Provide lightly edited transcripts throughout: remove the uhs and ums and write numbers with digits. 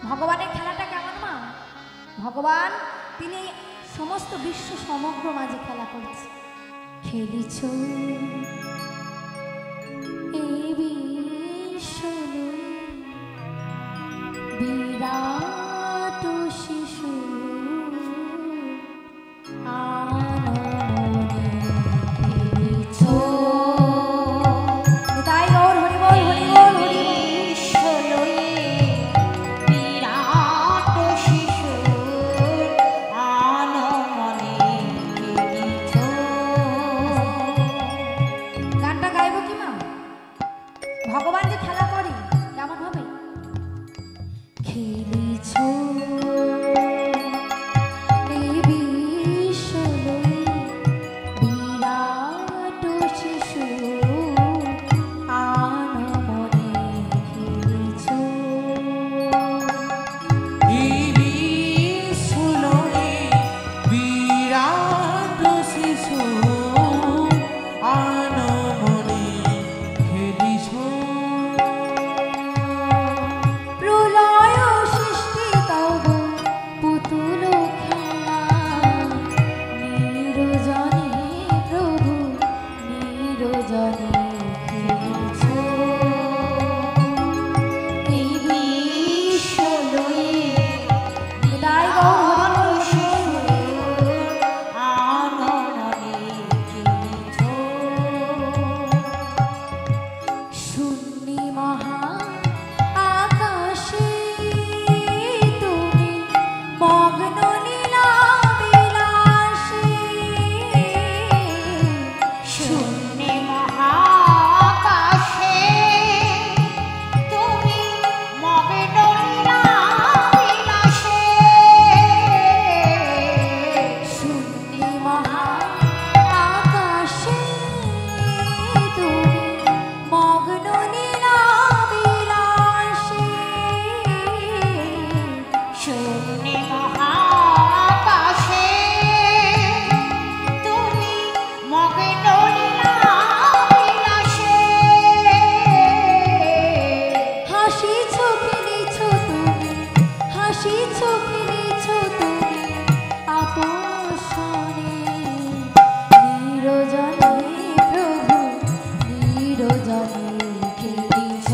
ভগবানের খেলাটা কেমন মা? ভগবান তিনি সমস্ত বিশ্ব সমগ্র মাঝে খেলা করছে। খেলিছ এই বিশ্ব বিরাট শিশু আনমনে খেলিছ। তাই গৌর হরি বল হরি বল হরি ভগবান যে খেলা করে কেমন হবে? খেলিছ বিরাট শিশু আনমনে খেলিছ। বিরাট শিশু আনমনে খেলিছ। প্রলয় সৃষ্টি তব পুতুল খেলা নিরজনে প্রভু নিরজনে খেলিছ। এই বিশ্ব লয়ে বিদায় গৌর আনমনে খেলিছ। শূন্য মহা আকাশে তুমি মগ্ন লীলা বিলাসে। শূন্য মহাকাশে তুমি মগ্ন লীলা বিলাসে। শূন্য মহাকাশে তুমি মগ্ন লীলা বিলাসে। শূন্য মহাকাশে তুমি মগ্ন লীলা বিলাসে। হাসিছ খেলিছ তুমি হাসিছ খেলিছ তুমি আপন স্বরে নিরজনে প্রভু নিরজনে খেলিছ।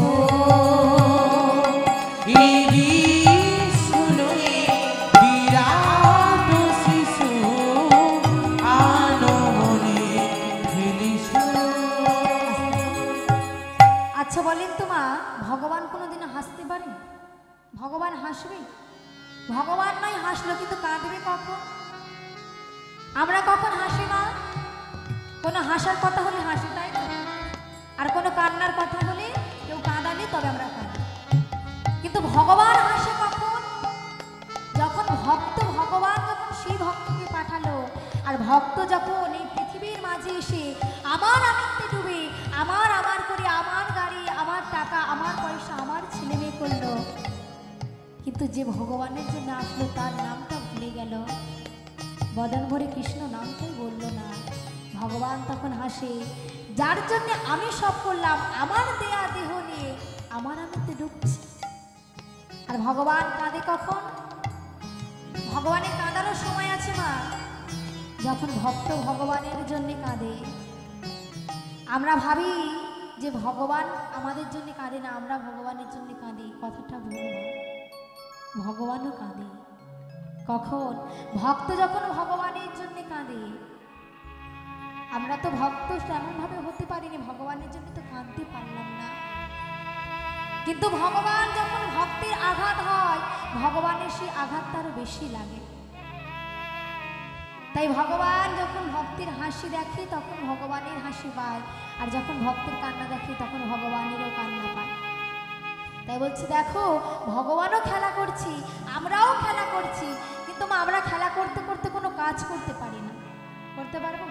বিরাট শিশু আনমনে খেলিছ। আচ্ছা বলেন তো মা, ভগবান কোনোদিনও হাসতে পারে? ভগবান হাসবে? ভগবান নয় হাসলো, কিন্তু কাঁদবে কখন? আমরা কখন হাসি মা? কোনো হাসার কথা হলে হাসি, তাই তো? আর কোনো কান্নার কথা হলে কেউ কাঁদালে তবে আমরা কাঁদি। কিন্তু ভগবান হাসে কখন? যখন ভগবান যখন সেই ভক্তকে পাঠালো, আর ভক্ত যখন এই পৃথিবীর মাঝে এসে আমার আনন্দে ডুবে আমার করে আমার গাড়ি আমার টাকা আমার পয়সা আমার ছেলে মেয়ে করলো, কিন্তু যে ভগবানের জন্য আসলো তার নামটা ভুলে গেল, বদন ভরে কৃষ্ণ নামটাই বলল না। ভগবান তখন হাসে, যার জন্য আমি সব করলাম আমার দেয়া দেহ নিয়ে আমার আনন্দে ডুবছি। আর ভগবান কাঁদে কখন? ভগবানের কাঁদারও সময় আছে মা, যখন ভক্ত ভগবানের জন্য কাঁদে। আমরা ভাবি যে ভগবান আমাদের জন্য কাঁদে না, আমরা ভগবানের জন্য কাঁদি, কথাটা ভুল না। ভগবানও কাঁদে। কখন? ভক্ত যখন ভগবানের জন্য কাঁদে। আমরা তো ভক্ত তেমনভাবে হতে পারিনি, ভগবানের জন্য তো কাঁদতে পারলাম না। কিন্তু ভগবান যখন ভক্তের আঘাত হয়, ভগবানের সেই আঘাতটা আরো বেশি লাগে। তাই ভগবান যখন ভক্তের হাসি দেখে তখন ভগবানের হাসি পায়, আর যখন ভক্তের কান্না দেখে তখন ভগবানেরও কান্না পায়। তাই বলছি দেখো, ভগবানও খেলা করছি, আমরাও খেলা করছি, কিন্তু আমরা খেলা করতে করতে কোনো কাজ করতে পারি না। করতে পারবো?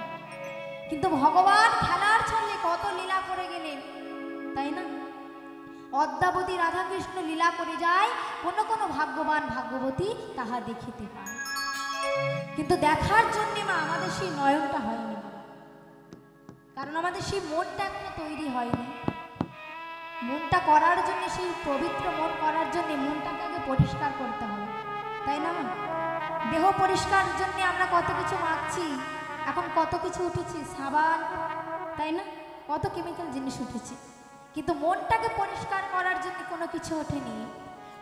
কিন্তু ভগবান খেলার ছলে কত লীলা করে গেলেন, তাই না? অদ্যাবধি রাধাকৃষ্ণ লীলা করে যায়, কোনো কোনো ভাগ্যবান ভাগ্যবতী তাহা দেখিতে পায়। কিন্তু দেখার জন্য মা আমাদের সেই নয়নটা হয়নি, কারণ আমাদের সেই মনটা এখনো তৈরি হয়নি। মনটা করার জন্য, সেই পবিত্র মন করার জন্য মনটাকে আগে পরিষ্কার করতে হবে, তাই না? দেহ পরিষ্কার জন্য আমরা কত কিছু মাখছি, এখন কত কিছু উঠেছে, সাবান, তাই না? কত কেমিক্যাল জিনিস উঠেছে, কিন্তু মনটাকে পরিষ্কার করার জন্য কোনো কিছু ওঠেনি।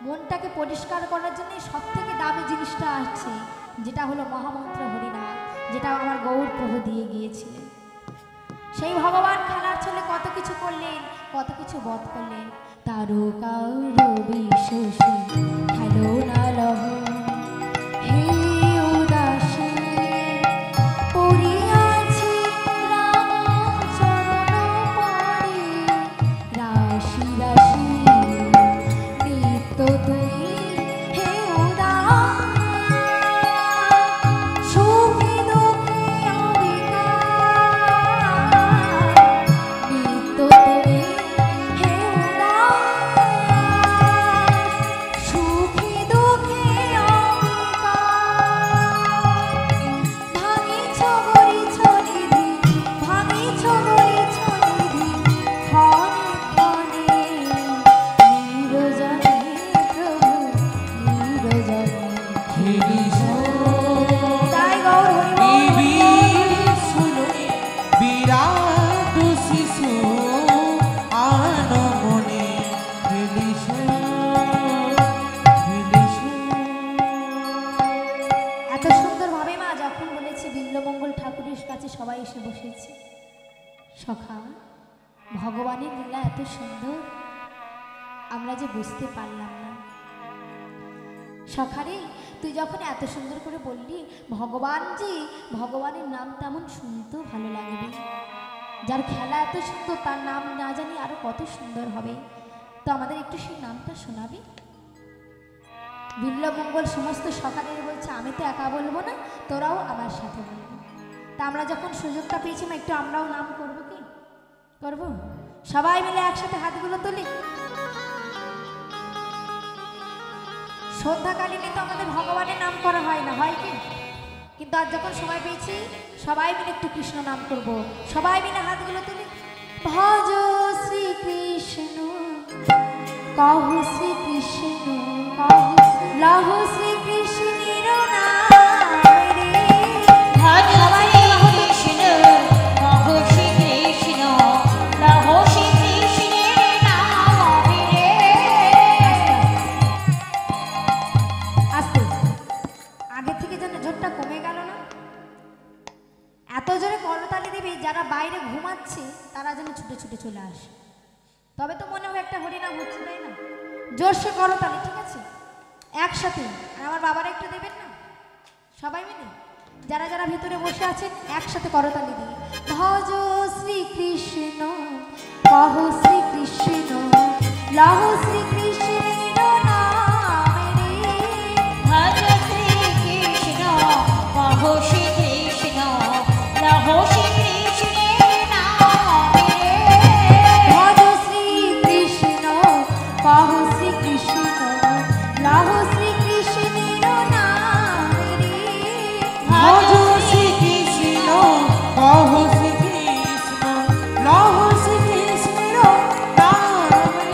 মনটাকে পরিষ্কার করার জন্য সব থেকে দামি জিনিসটা আছে, যেটা হলো মহামন্ত্র হরিনাম, যেটা আমার গৌর প্রভু দিয়ে গিয়েছিলেন। সেই ভগবান খেলার ছলে কত কিছু করলেন, কত কিছু বধ করলেন। তারকার রবি শশী খেলো না লহ, হে উদাসী পড়িয়াছি রামচরণ পরে, রাশি রাশি নিত্য তুই হে উদাস, সুখে দুঃখে অবিকার, নিত্য তুমি হে উদাস, সুখে দুঃখে অবিকার, ভাঙিছ গরিছ নিধি, ভাঙিছ গরিছ নিধি, ক্ষণে ক্ষণে নিরজনে প্রভু নিরজনে। খেলিস তাই গৌর হরি বিভীষণ বিরাট শিশু আনমনে খেলিস খেলিস। এত সুন্দরভাবে মা যখন বলেছে, বিল্বমঙ্গল ঠাকুরের কাছে সবাই এসে বসেছে। সখা, ভগবানের লীলা এত সুন্দর, আমরা যে বুঝতে পারলাম না। সখারে, তুই যখন এত সুন্দর করে বললি, ভগবান যে, ভগবানের নাম তেমন শুনতেও ভালো লাগবে। যার খেলা এত সুন্দর, তার নাম না জানি আরো কত সুন্দর হবে। তো আমাদের একটু সেই নামটা শোনাবি? বিল্বমঙ্গল সমস্ত সকালের বলছে, আমি তো একা বলবো না, তোরাও আমার সাথে বলবি। তা আমরা যখন সুযোগটা পেয়েছি, একটু আমরাও নাম করবো, কি করব? সবাই মিলে একসাথে হাতগুলো তুলি। সন্ধ্যাকালীনে তো আমাদের ভগবানের নাম করা হয় না, হয় কি? কিন্তু আজ যখন সময় পেয়েছি, সবাই মিলে একটু কৃষ্ণ নাম করব। সবাই মিলে হাতগুলো তুলি। ভজ শ্রীকৃষ্ণ, কহ শ্রীকৃষ্ণ, কহ লহ শ্রীকৃষ্ণের নাম রে। ভজ শ্রীকৃষ্ণ, কহ শ্রীকৃষ্ণ, লহ শ্রীকৃষ্ণের নাম রে। আস্তে, আগে থেকে যেন জোরটা কমে গেল না। এত জোরে করতালি দিবি, যারা বাইরে ঘুমাচ্ছে তারা যেন ছুটে ছুটে চলে আসে, তবে তো মনে হবে একটা হরিনাম হচ্ছে, তাই না? জোরসে করতালি, ঠিক আছে? একসাথে। আর আমার বাবারা একটু দেবেন না, সবাই মিলে যারা যারা ভিতরে বসে আছেন একসাথে করতালি দিয়ে। ভজ শ্রীকৃষ্ণ, কহ শ্রীকৃষ্ণ, লহ শ্রীকৃষ্ণের নাম রে। ভজ শ্রীকৃষ্ণ, কহ শ্রীকৃষ্ণ, লহ শ্রীকৃষ্ণের নাম রে। ভজ শ্রীকৃষ্ণ, কহ শ্রীকৃষ্ণ, লহ শ্রীকৃষ্ণের নাম রে। ভজ শ্রীকৃষ্ণ, কহ শ্রীকৃষ্ণ, লহ শ্রীকৃষ্ণের নাম রে।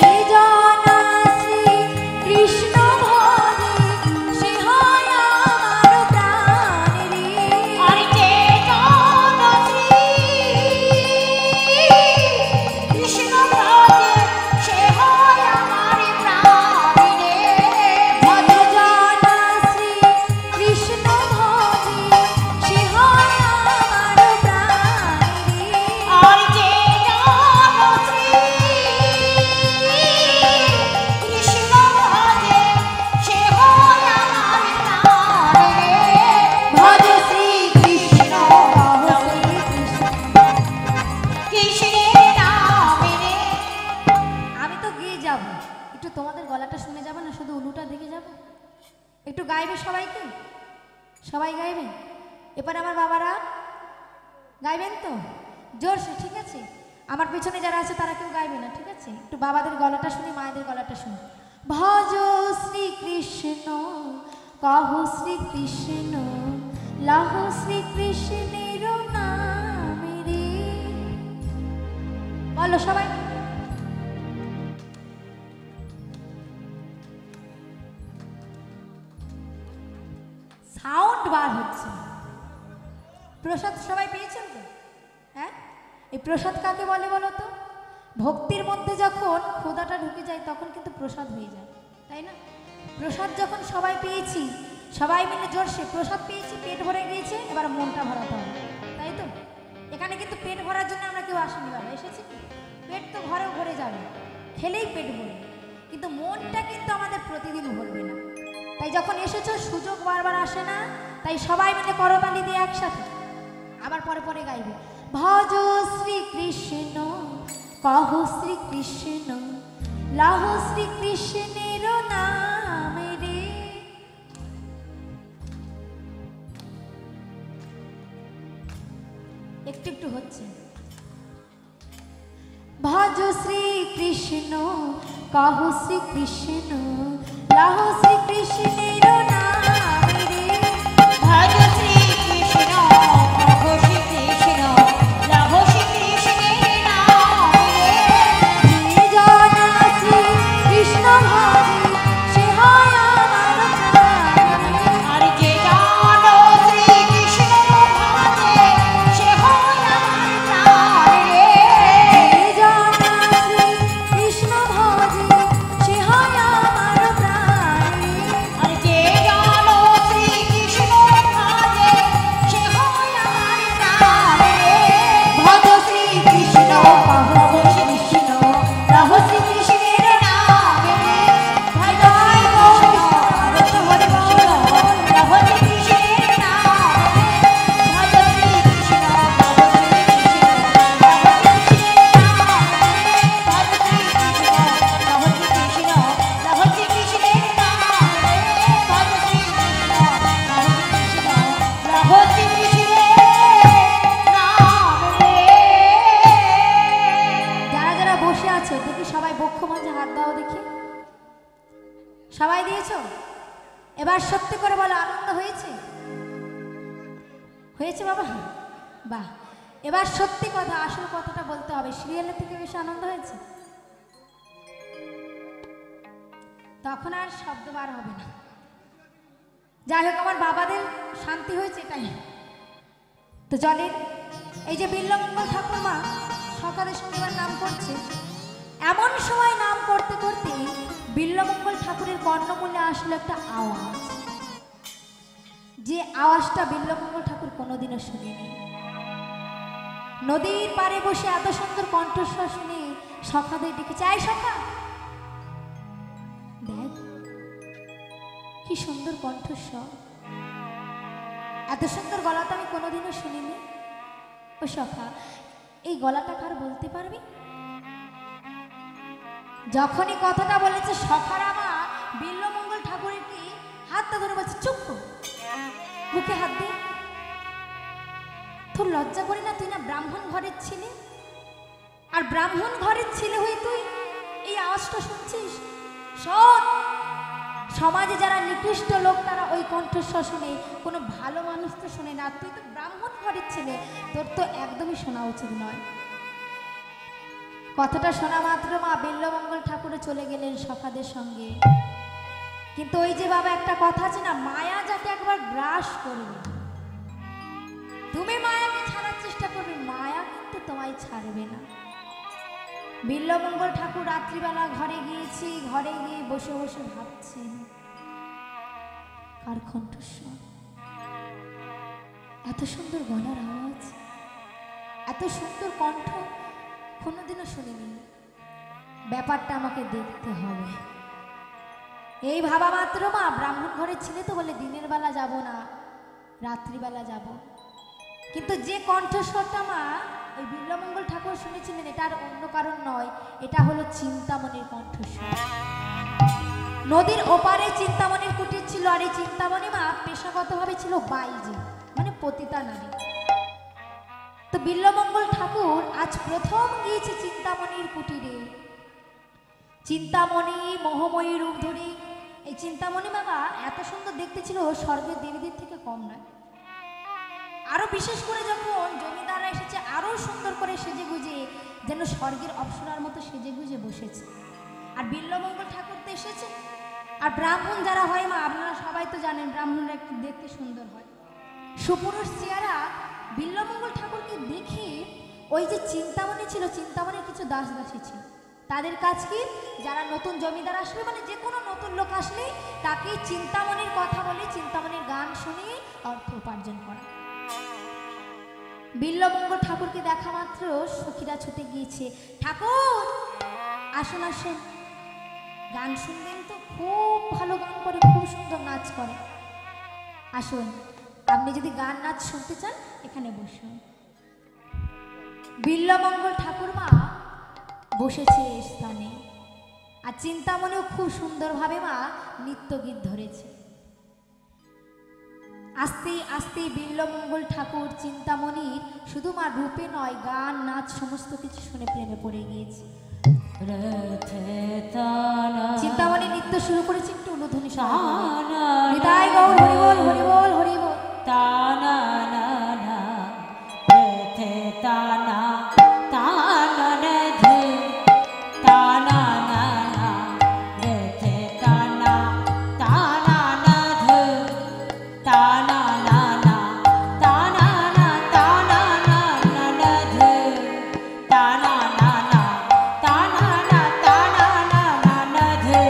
যে জনা শ্রীকৃষ্ণ ভজে, সে হয় আমার প্রাণ রে। আর যে জন শ্রীকৃষ্ণ ভজে, সে হয় আমার প্রাণ রে। ভজ জনা শ্রীকৃষ্ণ ভজে, সে হয় আমার প্রাণ রে। আর যে জন শ্রীকৃষ্ণ ভজে, সে হয় আমার প্রাণ রে। ভজ শ্রীকৃষ্ণ, কহ শ্রীকৃষ্ণ। কৃষ্ণের নাম রে। আমি তো গিয়ে যাব, একটু তোমাদের গলাটা শুনে যাবে না, শুধু উলুটা দেখে যাবে। একটু গাইবে সবাইকে, সবাই গাইবে। এবার আমার বাবারা গাইবেন তো জোরসে, ঠিক আছে? আমার পেছনে যারা আছে তারা কেউ গাইবে না, ঠিক আছে? একটু বাবাদের গলাটা শুনি, মায়েদের গলাটা শুনি। ভজ শ্রীকৃষ্ণ, কহ শ্রীকৃষ্ণ, লহ শ্রীকৃষ্ণের নাম রে। বলো সবাই। সাউন্ড বার হচ্ছে না। প্রসাদ সবাই পেয়েছেন তো? হ্যাঁ, এই প্রসাদ কাকে বলে বলো তো? ভক্তির মধ্যে যখন ক্ষুধাটা ঢুকে যায় তখন কিন্তু প্রসাদ হয়ে যায়, তাই না? প্রসাদ যখন সবাই পেয়েছি, সবাই মিলে জোরসে প্রসাদ পেয়েছি, পেট ভরে গিয়েছে, এবার মনটা ভরাতে হবে, তাই তো? এখানে কিন্তু পেট ভরার জন্য আমরা কেউ আসিনি বাবা, এসেছি কি? পেট তো ঘরেও ভরে যাবে, খেলেই পেট ভরে, কিন্তু মনটা কিন্তু আমাদের প্রতিদিন ভরবে না। তাই যখন এসেছো সুযোগ বারবার আসে না, তাই সবাই মিলে করতালি দিয়ে একসাথে আবার পরে পরে গাইবে, ভজ শ্রীকৃষ্ণ কহ শ্রীকৃষ্ণ লাহ শ্রীকৃষ্ণের নাম রে। একটু একটু হচ্ছে, ভজ শ্রীকৃষ্ণ কহ শ্রীকৃষ্ণ লাহ শ্রীকৃষ্ণের নাম রে। ভজ শ্রীকৃষ্ণ কহ শ্রীকৃষ্ণ লাভ শ্রীকৃষ্ণের নাম রে। যে জন শ্রীকৃষ্ণ ভজে সে হয় আমার প্রাণ। আর যে জন শ্রীকৃষ্ণ ভজে সে হয় আমার প্রাণ রে। যে জন শ্রীকৃষ্ণ ভজে সে হয় আমার প্রাণ। আর যে জন শ্রীকৃষ্ণ ভজে সে হয় আমার প্রাণ রে। ভজ শ্রীকৃষ্ণ কহ শ্রীকৃষ্ণ লাভ শ্রীকৃষ্ণের নাম রে। ভজ শ্রীকৃষ্ণ হরে কৃষ্ণ লাভ শ্রীকৃষ্ণের নাম রে। ভজ শ্রীকৃষ্ণ কহ শ্রীকৃষ্ণ লাভ শ্রীকৃষ্ণের নাম রে। ভজ শ্রীকৃষ্ণ কহ শ্রীকৃষ্ণ লাভ শ্রীকৃষ্ণের নাম রে। ভজ শ্রীকৃষ্ণ কহ শ্রীকৃষ্ণ লাভ শ্রীকৃষ্ণের নাম রে। যারা যারা বসে আছো দেখি সবাই বক্ষ মাঝে হাত দাও দেখি, সবাই দিয়েছো? এবার সত্যি করে বলো, আনন্দ হয়েছে? হয়েছে বাবা? বাহ, এবার সত্যি কথা, আসল কথাটা বলতে হবে, সিরিয়ালের থেকে বেশি আনন্দ হয়েছে? তখন আর শব্দ বার হবে না। যাই হোক, আমার বাবাদের শান্তি হয়েছে, এটাই তো। জলের এই যে বিল্বমঙ্গল ঠাকুর মা সকালে শনিবার নাম করছে, এমন সময় নাম করতে করতে বিল্বমঙ্গল ঠাকুরের কর্ণমূলে আসলো একটা আওয়াজ, যে আওয়াজটা বিল্বমঙ্গল ঠাকুর কোনোদিনও শুনেনি। নদীর পাড়ে বসে এত সুন্দর কণ্ঠস্বর শুনে সখাদের ডেকেছে, আয় সখা দেখ কি সুন্দর কণ্ঠস্বর, এত সুন্দর গলা তো আমি কোনোদিনও শুনিনি। ও সখা, এই গলাটা কার বলতে পারবি? যখনই কথাটা বলেছে সখারা মা বিল্বমঙ্গল ঠাকুরের কি হাতটা ধরে বলছে, চুপ কর, বুকে হাত দে, তোর লজ্জা করে না? তুই না ব্রাহ্মণ ঘরের ছেলে, আর ব্রাহ্মণ ঘরের ছেলে হয়ে তুই এই আওয়াজটা শুনছিস? শোন, সমাজে যারা নিকৃষ্ট লোক তারা ওই কণ্ঠস্বর শুনে, কোনো ভালো মানুষ তো শুনে না। তুই তো ব্রাহ্মণ ঘরের ছেলে, তোর তো একদমই শোনা উচিত নয়। কথাটা শোনা মাত্র মা বিল্বমঙ্গল ঠাকুরে চলে গেলেন সখাদের সঙ্গে। কিন্তু ওই যে বাবা একটা কথা আছে না, মায়া যাতে একবার গ্রাস করবে, তুমি মায়াকে ছাড়ার চেষ্টা করবে, মায়া কিন্তু তোমায় ছাড়বে না। বিল্বমঙ্গল ঠাকুর রাত্রিবেলা ঘরে গিয়েছি, ঘরে গিয়ে বসে বসে ভাবছেন, কার কণ্ঠস্বর, এত সুন্দর গলার আওয়াজ, এত সুন্দর কণ্ঠ কোনোদিনও শুনিনি, ব্যাপারটা আমাকে দেখতে হবে। এই ভাবা মাত্র মা ব্রাহ্মণ ঘরের ছেলে তো বলে দিনের বেলা যাব না, রাত্রিবেলা যাব। কিন্তু যে কণ্ঠস্বরটা মা ওই বিল্বমঙ্গল ঠাকুর শুনেছিলেন, এটা আর অন্য কারণ নয়, এটা হলো চিন্তামণির কণ্ঠস্বর। নদীর ওপারে চিন্তামণির কুটির ছিল, আর এই চিন্তামণি মা পেশাগতভাবে ছিল বাইজি, মানে পতিতা নারী। তো বিল্বমঙ্গল ঠাকুর আজ প্রথম গিয়েছে চিন্তামণির কুটিরে। চিন্তামণি মোহময়ী রূপ ধরে, এই চিন্তামণি বাবা এত সুন্দর দেখতে ছিল, স্বর্গের দেবীদের থেকে কম নয়। আরো বিশেষ করে যখন জমিদাররা এসেছে, আরো সুন্দর করে সেজে গুজে যেন স্বর্গের অপ্সরার মতো সেজে গুজে বসেছে। আর বিল্বমঙ্গল ঠাকুর তো এসেছে, আর ব্রাহ্মণ যারা হয় মা, আপনারা সবাই তো জানেন ব্রাহ্মণরা একটু দেখতে সুন্দর হয়। সুপুরুষ চেহারা বিল্বমঙ্গল ঠাকুরকে দেখে ওই যে চিন্তামণি ছিল, চিন্তামণির কিছু দাস দাসী ছিল, তাদের কাজ কি, যারা নতুন জমিদার আসবে মানে যে কোনো নতুন লোক আসলে তাকে চিন্তামণির কথা বলে, চিন্তামণির গান শুনিয়ে অর্থ উপার্জন করা। বিল্বমঙ্গল ঠাকুরকে দেখা মাত্র সখীরা ছুটে গিয়েছে, ঠাকুর আসুন আসুন, গান শুনবেন তো? খুব ভালো গান করে, খুব সুন্দর নাচ করে, আসুন, আপনি যদি গান নাচ শুনতে চান এখানে বসুন। বিল্বমঙ্গল ঠাকুরমা বসেছে স্থানে, আর চিন্তামণিও খুব সুন্দরভাবে মা নৃত্যগীত ধরেছে। আস্তে আস্তে বিল্বমঙ্গল ঠাকুর চিন্তামণির শুধু মা রূপে নয়, গান নাচ সমস্ত কিছু শুনে প্রেমে পড়ে গিয়েছে। চিন্তামণি নৃত্য শুরু করেছে একটু উলুধ্বনি হৃদয় গৌর হরিবল হরিবল হরিবল। তানা না না রে তানা তানা রে ধে তানা না না রে তানা তানা না ধে তানা না না তানা না তানা না না ধে তানা না না তানা না তানা না না ধে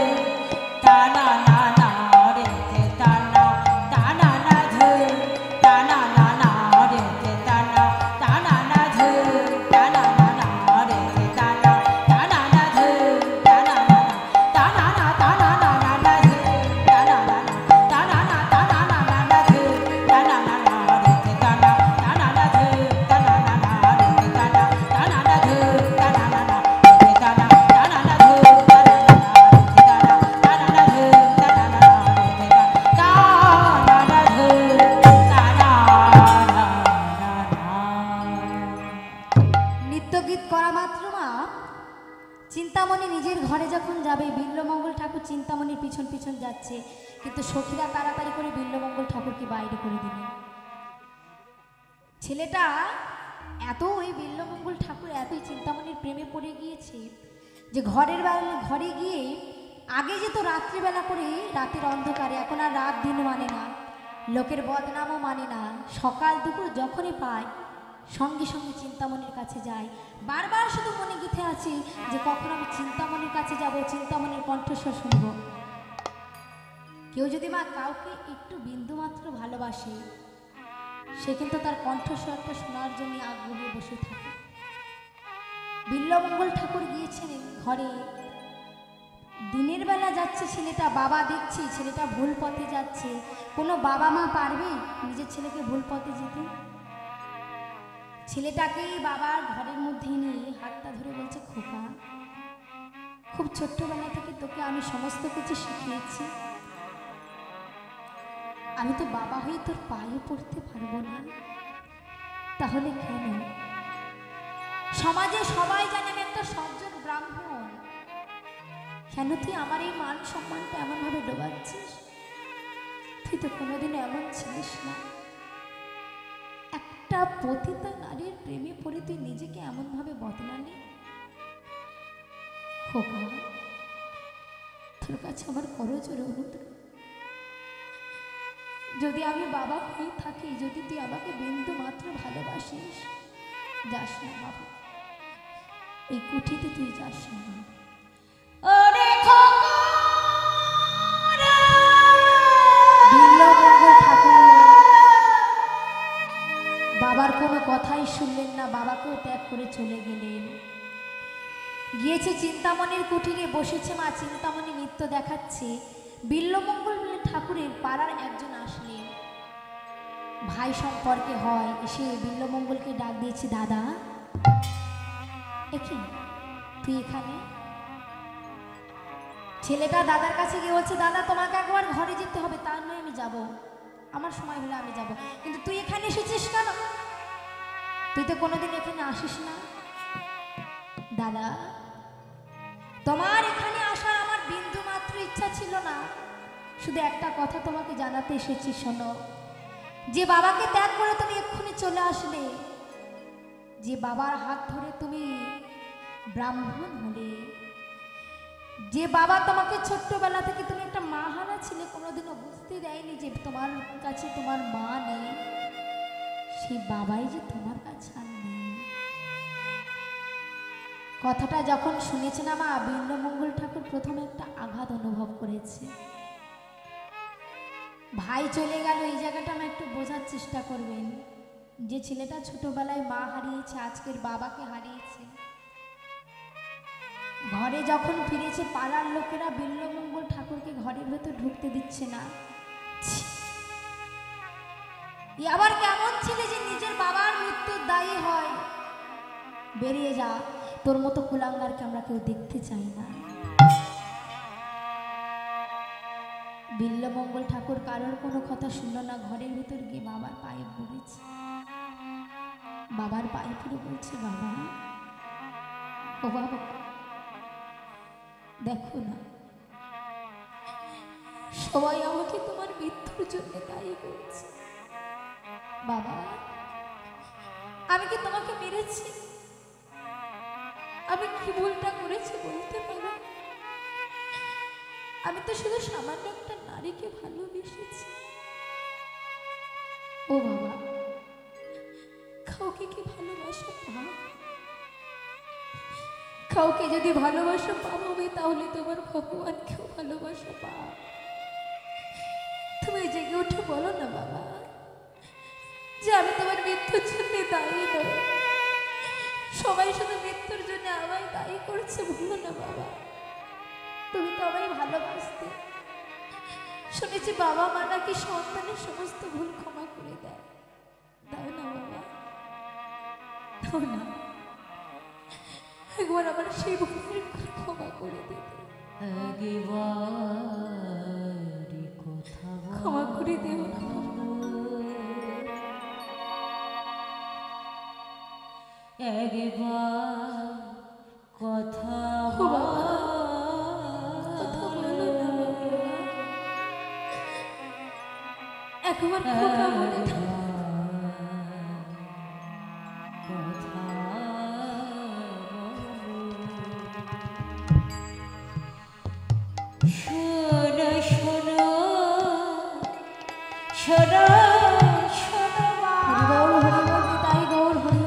তানা না না রে তানা তানা না ধে তানা না না রে তানা তানা না ধে তানা না না রে তানা তানা না ধে তানা না তানা না তানা না না ধে তানা না তানা না তানা না না ধে তানা না রে তানা তানা না ধে তানা না রে তানা তানা না ধে তানা না রে তানা তানা না ধে তানা না রে তানা তানা না ধে তানা না রে নৃত্য গীত করা মাত্র মা চিন্তামণি নিজের ঘরে যখন যাবে, বিল্বমঙ্গল ঠাকুর চিন্তামণির পিছন পিছন যাচ্ছে, কিন্তু সখীরা তাড়াতাড়ি করে বিল্বমঙ্গল ঠাকুরকে বাইরে করে দিলেন। ছেলেটা এত ওই বিল্বমঙ্গল ঠাকুর এতই চিন্তামণির প্রেমে পড়ে গিয়েছে যে ঘরে গিয়ে আগে যেত রাত্রিবেলা করে, রাতের অন্ধকারে, এখন আর রাত দিন মানে না, লোকের বদনামও মানে না, সকাল দুপুর যখনই পায় সঙ্গে সঙ্গে চিন্তামণির কাছে যায়। বারবার শুধু মনে গেঁথে আছে যে কখন আমি চিন্তামণির কাছে যাব, চিন্তামণির কণ্ঠস্বর শুনব। কেউ যদি মা কাউকে একটু বিন্দু মাত্র ভালোবাসে, সে কিন্তু তার কণ্ঠস্বরটা শোনার জন্য আগ্রহে বসে থাকে। বিল্বমঙ্গল ঠাকুর গিয়েছেন ঘরে, দিনের বেলা যাচ্ছে ছেলেটা, বাবা দেখছে ছেলেটা ভুল পথে যাচ্ছে। কোনো বাবা মা পারবে নিজের ছেলেকে ভুল পথে যেতে? ছেলেটাকে বাবার ঘরের মধ্যে নিয়ে হাতটা ধরে বলছে, খোকা, খুব ছোট্টবেলা থেকে তোকে আমি সমস্ত কিছু শিখিয়েছি, আমি তো বাবা হয়ে তোর পায়ে পড়তে পারবো না, তাহলে কেন? সমাজে সবাই জানে আমি একটা সজ্জন ব্রাহ্মণ, কেন তুই আমার এই মান সম্মানটা এমনভাবে ডোবাচ্ছিস? তুই তো কোনোদিন এমন ছিলিস না, একটা পতিতা নারীর প্রেমে পড়ে তুই নিজেকে এমনভাবে বদলালি। খোকা, তোর কাছে আমার করজোর অনুরোধ, যদি আমি বাবা হয়ে থাকি, যদি তুই আমাকে বিন্দু মাত্র ভালোবাসিস, যাস না বাবা, এই কুঠিতে তুই যাস না। ওরে খোকা রে, বিল্বমঙ্গল ঠাকুর বাবার কোনো কথাই শুনলেন না, বাবাকেও ত্যাগ করে চলে গেলেন। গিয়েছে চিন্তামণির কুঠিরে, বসেছে মা, চিন্তামণি নৃত্য দেখাচ্ছে। বিল্বমঙ্গল ঠাকুরের পাড়ার একজন আসলেন, ভাই সম্পর্কে হয়, এসে বিল্বমঙ্গলকে ডাক দিয়েছে, দাদা একি তুই এখানে? ছেলেটা দাদার কাছে গিয়ে বলছে, দাদা তোমাকে একবার ঘরে যেতে হবে, তা নয় আমি যাব, আমার সময় হলে আমি যাব, কিন্তু তুই এখানে এসেছিস কেন? তুই তো কোনোদিন এখানে আসিস না। দাদা, তোমার এখানে আসার আমার বিন্দু মাত্র ইচ্ছা ছিল না, শুধু একটা কথা তোমাকে জানাতে এসেছি, শোনো, যে বাবাকে ত্যাগ করে তুমি এক্ষুনি চলে আসলে, যে বাবার হাত ধরে তুমি ব্রাহ্মণ হলে, যে বাবা তোমাকে ছোট্টবেলা থেকে তুমি একটা মা বুঝতে দেয়নি যে তোমার কাছে তোমার মা নেই, সেই বাবাই যে তোমার কাছে আর নেই। কথাটা যখন শুনেছে না মা, বিল্বমঙ্গল ঠাকুর প্রথমে একটা আঘাত অনুভব করেছে। ভাই চলে গেল, এই জায়গাটা আমরা একটু বোঝার চেষ্টা করবেন। যে ছেলেটা ছোটবেলায় মা হারিয়েছে, আজকের বাবাকে হারিয়েছে, ঘরে যখন ফিরেছে পাড়ার লোকেরা বিল্বমঙ্গল ঠাকুরকে ঘরের ভেতর ঢুকতে দিচ্ছে না। ছি! এ আবার কেমন ছেলে যে নিজের বাবার মৃত্যুর দায়ী হয়? বেরিয়ে যা, তোর মতো কুলাঙ্গারকে আমরা কেউ দেখতে চাই না। বিল্বমঙ্গল ঠাকুর কারোর কোনো কথা শুনল না, ঘরের ভিতর গিয়ে বাবার পায়ে পড়েছে। বাবার পায়ে পড়ে বলছে, বাবা, ও বাবা, দেখো না, সবাই আমাকে তোমার মৃত্যুর জন্য দায়ী করছে। বাবা, আমি কি তোমাকে মেরেছি? আমি কি ভুলটা করেছি বলতে পারো? আমি তো শুধু সামান্য একটা নারীকে ভালোবেসেছি। ও বাবা, কাউকে কি ভালোবাসা পাও? কাউকে যদি ভালোবাসা পাবে তাহলে তোমার ভগবানকেও ভালোবাসা পাও। তুমি জেগে উঠে বলো না বাবা, যে আমি তোমার মৃত্যুর জন্য দায়ী নই, সবাই শুধু মৃত্যুর জন্য আমায় দায়ী করছে। বলো না বাবা, তুমি তো আমায় ভালোবাসতে। শুনেছি বাবা মা নাকি সন্তানের সমস্ত ভুল ক্ষমা করে দেয়। দাও না বাবা, দাও না, একবার আমার সেই ভুলের ক্ষমা করে দিতে, ক্ষমা করে দেও না। একবার কথা একবার খোকা বলে দাও। শোনো শোনো শোনো শোনো হরিবল হরিবল নিতাই গৌর হরি।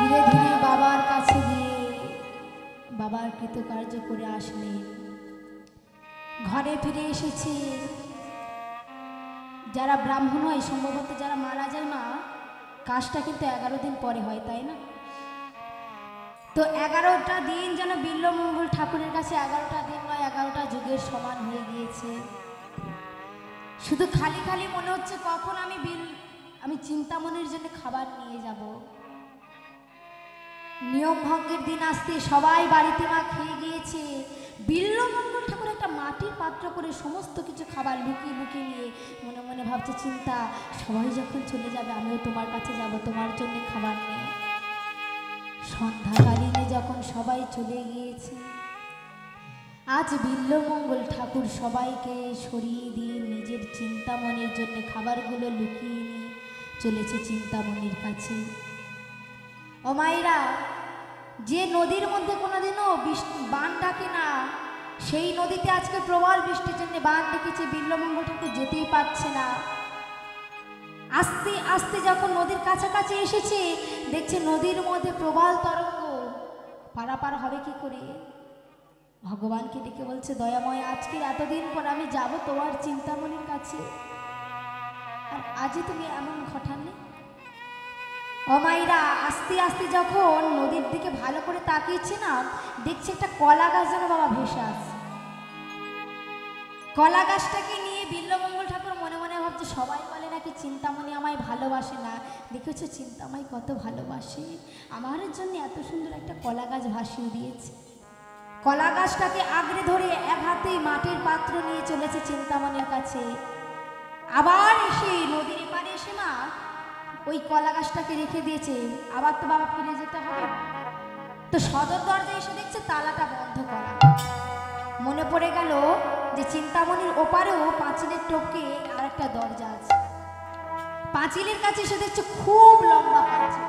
ধীরে ধীরে বাবার কাছে গিয়ে বাবার কৃতকার্য করে আসলেন। ঘরে ফিরে এসেছে। যারা ব্রাহ্মণ হয়, সম্ভবত যারা মারা যায় মা, কাজটা কিন্তু 11 দিন পরে হয়, তাই না? তো 11টা দিন যেন বিল্বমঙ্গল ঠাকুরের কাছে 11টা দিন নয়, 11টা যুগের সমান হয়ে গিয়েছে। শুধু খালি খালি মনে হচ্ছে কখন আমি চিন্তামণির জন্য খাবার নিয়ে যাব। নিয়ম ভঙ্গের দিন আসতে সবাই বাড়িতে মা খেয়ে গিয়েছে। বিল্বমঙ্গল ঠাকুর একটা মাটির পাত্র করে সমস্ত কিছু খাবার লুকিয়ে লুকিয়ে নিয়ে মনে মনে ভাবছে, চিন্তা, সবাই যখন চলে যাবে আমিও তোমার কাছে যাব তোমার জন্য খাবার নিয়ে। সন্ধ্যাকালীনে যখন সবাই চলে গিয়েছে, আজ বিল্বমঙ্গল ঠাকুর সবাইকে সরিয়ে দিয়ে নিজের চিন্তামণির জন্য খাবারগুলো লুকিয়ে নিয়ে চলেছে চিন্তামণির কাছে। ও মায়েরা, যে নদীর মধ্যে কোনোদিনও বান ডাকে না, সেই নদীতে আজকে প্রবল বৃষ্টির জন্য বান ডেকেছে। বিল্বমঙ্গল ঠাকুর যেতেই পারছে না। আস্তে আস্তে যখন নদীর কাছাকাছি এসেছে, দেখছে নদীর মধ্যে প্রবল তরঙ্গ, পারাপার হবে কি করে? ভগবানকে ডেকে বলছে, দয়াময়, আজকে এতদিন পর আমি যাব তোমার চিন্তামণির কাছে, আর আজই তুমি এমন ঘটালে। ও মাইরা, আস্তে আস্তে যখন নদীর দিকে ভালো করে তাকিয়েছে না, দেখছে একটা কলা গাছ যেন বাবা ভেসে আসছে। কলা গাছটাকে নিয়ে বিল্বমঙ্গল ঠাকুর মনে মনে ভাবছে, সবাই বলে নাকি চিন্তামণি আমায় ভালোবাসে না, দেখেছো চিন্তাময় কত ভালোবাসে, আমার জন্য এত সুন্দর একটা কলা গাছ ভাসিয়ে দিয়েছে। কলা গাছটাকে আগড়ে ধরে এক হাতেই মাটির পাত্র নিয়ে চলেছে চিন্তামণির কাছে। আবার এসে নদীর পাড়ে এসে মা ওই কলা গাছটাকে রেখে দিয়েছে, আবার তো বাবা ফিরে যেতে হবে। তো সদর দরজায় এসে দেখছে তালাটা বন্ধ করা। মনে পড়ে গেল যে চিন্তামণির ওপারেও পাঁচিলের টপকে আর একটা দরজা আছে। পাঁচিলের কাছে এসে দেখছে খুব লম্বা পাঁচিল।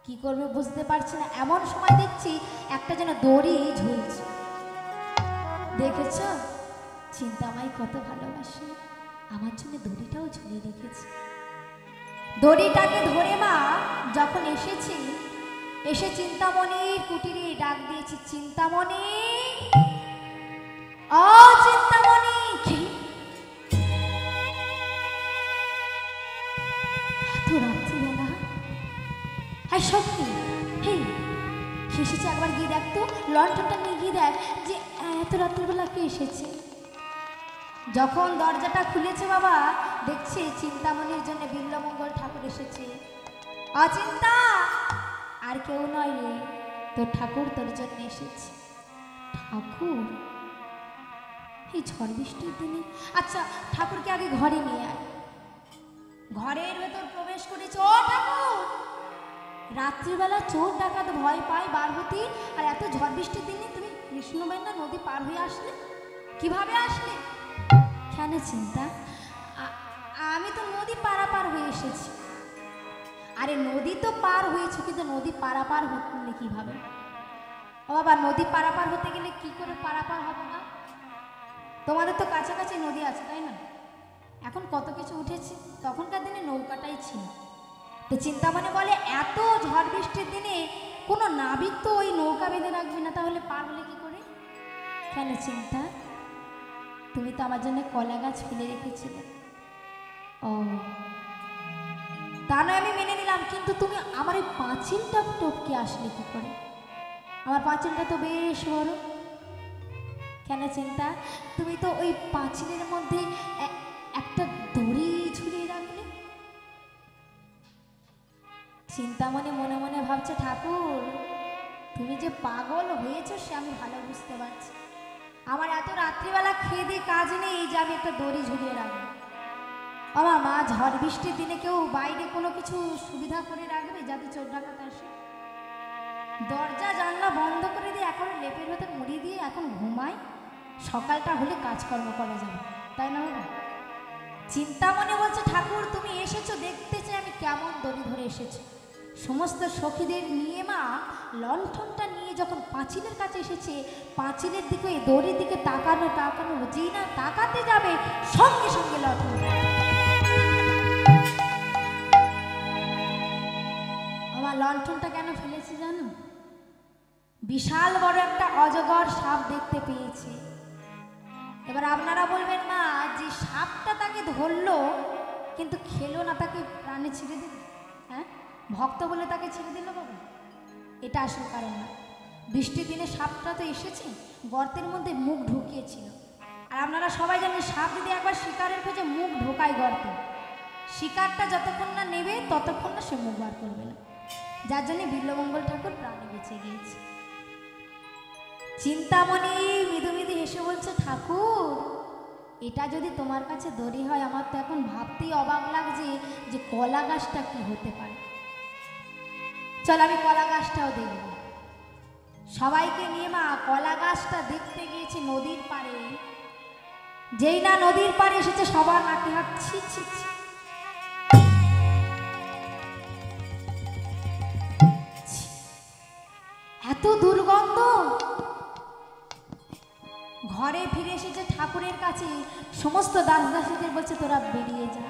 কি করবে বুঝতে পারছি না। এমন সময় দেখছি একটা যেন দড়ি ঝুলছে। দেখেছ চিন্তামাই কত ভালোবাসে, আমার জন্য দড়িটাও ঝুলিয়ে রেখেছে। দড়িটাকে ধরে মা যখন এসেছি, এসে চিন্তামণির কুটিরে ডাক দিয়েছি, চিন্তামণি, ও চিন্তামণি। এত রাত্রিবেলা, হ্যাঁ সত্যি, হেই এসেছে, একবার গিয়ে দেখ তো, লণ্ঠনটা নিয়ে গিয়ে দেখ যে এত রাত্রিবেলা কে এসেছে। যখন দরজাটা খুলেছে বাবা, দেখছে চিন্তামণির জন্য বিল্বমঙ্গল ঠাকুর এসেছে। অচিন্তা, আর কেউ নয় রে, তোর ঠাকুর তোর জন্য এসেছে। ঠাকুর এই ঝড় বৃষ্টির দিনে? আচ্ছা ঠাকুরকে আগে ঘরে নিয়ে আয়। ঘরের ভেতর প্রবেশ করেছে। ও ঠাকুর, রাত্রিবেলা চোর ডাকাত ভয় পায় বার হতে, আর এত ঝড় বৃষ্টির দিনে তুমি কৃষ্ণবেন্দা নদী পার হয়ে আসলে, কিভাবে আসলে? কেন চিন্তা, আমি তো নদী পারাপার হয়ে এসেছি। আরে নদী তো পার হয়েছে, কিন্তু নদী পারাপার হতে কিভাবে? ও বাবা, নদী পারাপার হতে গেলে কি করে পারাপার হবে না? তোমাদের তো কাছাকাছি নদী আছে তাই না? এখন কত কিছু উঠেছে, তখনকার দিনে নৌকাটাই ছিল। তো চিন্তামণি বলে এত ঝড় বৃষ্টির দিনে কোনো নাবিক তো ওই নৌকা বেঁধে রাখবে না, তাহলে পার হলে কি করে? কেন চিন্তা, তুমি তো আমার জন্য কলা গাছ ফেলে রেখেছিলে। ও তা নয় আমি মেনে নিলাম, কিন্তু তুমি আমার এই পাঁচিলটা টপকে আসলে কি করে? আমার পাঁচিলটা তো বেশ বড়। কেন চিন্তা, তুমি তো ওই পাঁচিলের মধ্যে একটা দড়ি ঝুলিয়ে রাখলে। চিন্তামণি মনে মনে ভাবছে, ঠাকুর তুমি যে পাগল হয়েছো সে আমি ভালো বুঝতে পারছি। আমার এত রাত্রিবেলা খেয়ে দিয়ে কাজ নেই যে আমি একটা দড়ি ঝুলিয়ে রাখবো। আমার মা, ঝড় বৃষ্টির দিনে কেউ বাইরে কোনো কিছু সুবিধা করে রাখবে যাতে চোর ডাকাত আসে? দরজা জানলা বন্ধ করে দিয়ে এখন লেপের ভেতর মুড়ি দিয়ে এখন ঘুমাই, সকালটা হলে কাজকর্ম করা যাবে, তাই না বাবা? চিন্তামণি বলছে, ঠাকুর তুমি এসেছো, দেখতে চাই আমি কেমন দড়ি ধরে এসেছো। সমস্ত সখীদের নিয়ে মা লণ্ঠনটা নিয়ে যখন পাঁচিলের কাছে এসেছে, পাঁচিলের দিকে ওই দড়ির দিকে তাকানো তাকানো, যেই না তাকাতে যাবে সঙ্গে সঙ্গে লণ্ঠন। আমার লণ্ঠনটা কেন ফেলেছি জানো? বিশাল বড় একটা অজগর সাপ দেখতে পেয়েছে। এবার আপনারা বলবেন, মা যে সাপটা তাকে ধরলো কিন্তু খেলো না, তাকে প্রাণে ছেড়ে দিল? হ্যাঁ, ভক্ত বলে তাকে ছেড়ে দিল বাবা? এটা আসল কারণ না। বৃষ্টির দিনে সাপটা তো এসেছে, গর্তের মধ্যে মুখ ঢুকিয়েছিল। আর আপনারা সবাই জানেন, সাপ যদি একবার শিকারের খোঁজে মুখ ঢোকায় গর্তে, শিকারটা যতক্ষণ না নেবে ততক্ষণ না সে মুখ বার করবে না। যার জন্য বিল্বমঙ্গল ঠাকুর প্রাণে বেঁচে গিয়েছে। চিন্তামণি মৃদু মৃদু হেসে বলছে, ঠাকুর এটা যদি তোমার কাছে দড়ি হয়, আমার তো এখন ভাবতেই অবাক লাগছে যে কলা গাছটা কি হতে পারে। চল আমি কলা গাছটাও দেখব। সবাইকে নিয়ে মা কলা গাছটা দেখতে গিয়েছে নদীর পাড়ে। যেই না নদীর পাড়ে এসেছে, সবার নাকে হাত, ছি ছি ছি, এত দুর্গন্ধ। ঘরে ফিরে এসেছে ঠাকুরের কাছে, সমস্ত দাস দাসীদের বলছে তোরা বেরিয়ে যা।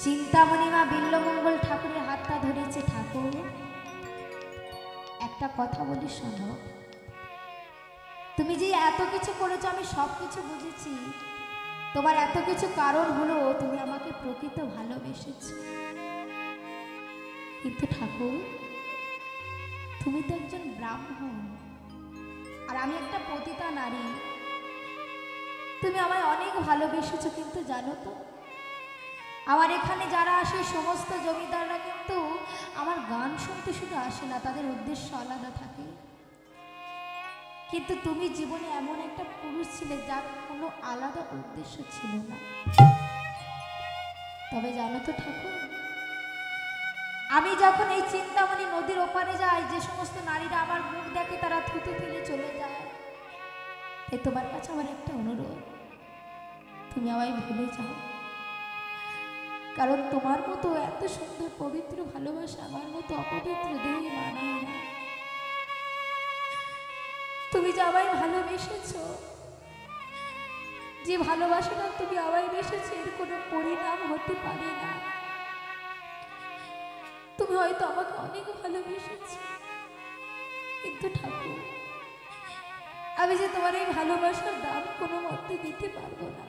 চিন্তামণি মা বিল্বমঙ্গল ঠাকুরের হাতটা ধরেছে, ঠাকুর একটা কথা বলি শোনো, তুমি যে এত কিছু করেছো আমি সব কিছু বুঝেছি, তোমার এত কিছু কারণ হলো তুমি আমাকে প্রকৃত ভালোবেসেছো। কিন্তু ঠাকুর তুমি তো একজন ব্রাহ্মণ আর আমি একটা পতিতা নারী, তুমি আমায় অনেক ভালোবেসেছো, কিন্তু জানো তো আমার এখানে যারা আসে সমস্ত জমিদাররা কিন্তু আমার গান শুনতে শুধু আসে না, তাদের উদ্দেশ্য আলাদা থাকে। কিন্তু তুমি জীবনে এমন একটা পুরুষ ছিলে যার কোনো আলাদা উদ্দেশ্য ছিল না। তবে জানো তো ঠাকুর, আমি যখন এই চিন্তামণি নদীর ওপারে যাই, যে সমস্ত নারীরা আমার মুখ দেখে তারা থুতু ফেলে চলে যায়। তাই তোমার কাছে আমার একটা অনুরোধ, তুমি আমায় ভুলে যাও, কারণ তোমার মতো এত সুন্দর পবিত্র ভালোবাসা আমার মতো অপবিত্র দেহে মানায় না। তুমি যে আমায় ভালোবেসেছো, যে ভালোবাসাটা তুমি আমায় বেসেছো, এর কোনো পরিণাম হতে পারে না। তুমি হয়তো আমাকে অনেক ভালোবেসেছো, কিন্তু ঠাকুর, আমি যে তোমার এই ভালোবাসার দাম কোনো মতে দিতে পারবো না।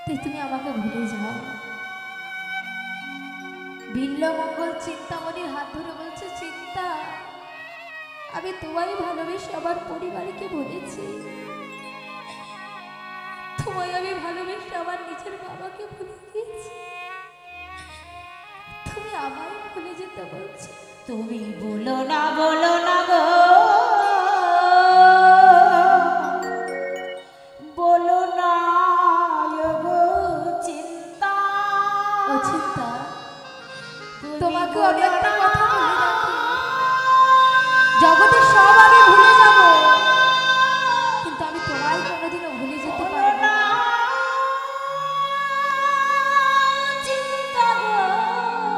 তাই তুমি আমাকে ভুলে যাও। বিল্লমঙ্গল চিন্তামণির হাত ধরে বলছে, চিন্তা, আমি তোমায় ভালোবেসে আমার পরিবারকে বলেছি, তোমায় আমি ভালোবেসে আমার নিজের বাবাকে ভুলে গিয়েছি, তুমি আমায় ভুলে যেতে বলছো। তুমি বলো না গো, বলো না গো চিন্তা। ও চিন্তা, তোমাকে আমি একটা কথা বলে রাখি, জগতের সব আমি ভুলে যাব, কিন্তু আমি তোমায় কোনোদিনও ভুলে যেতে পারবো না।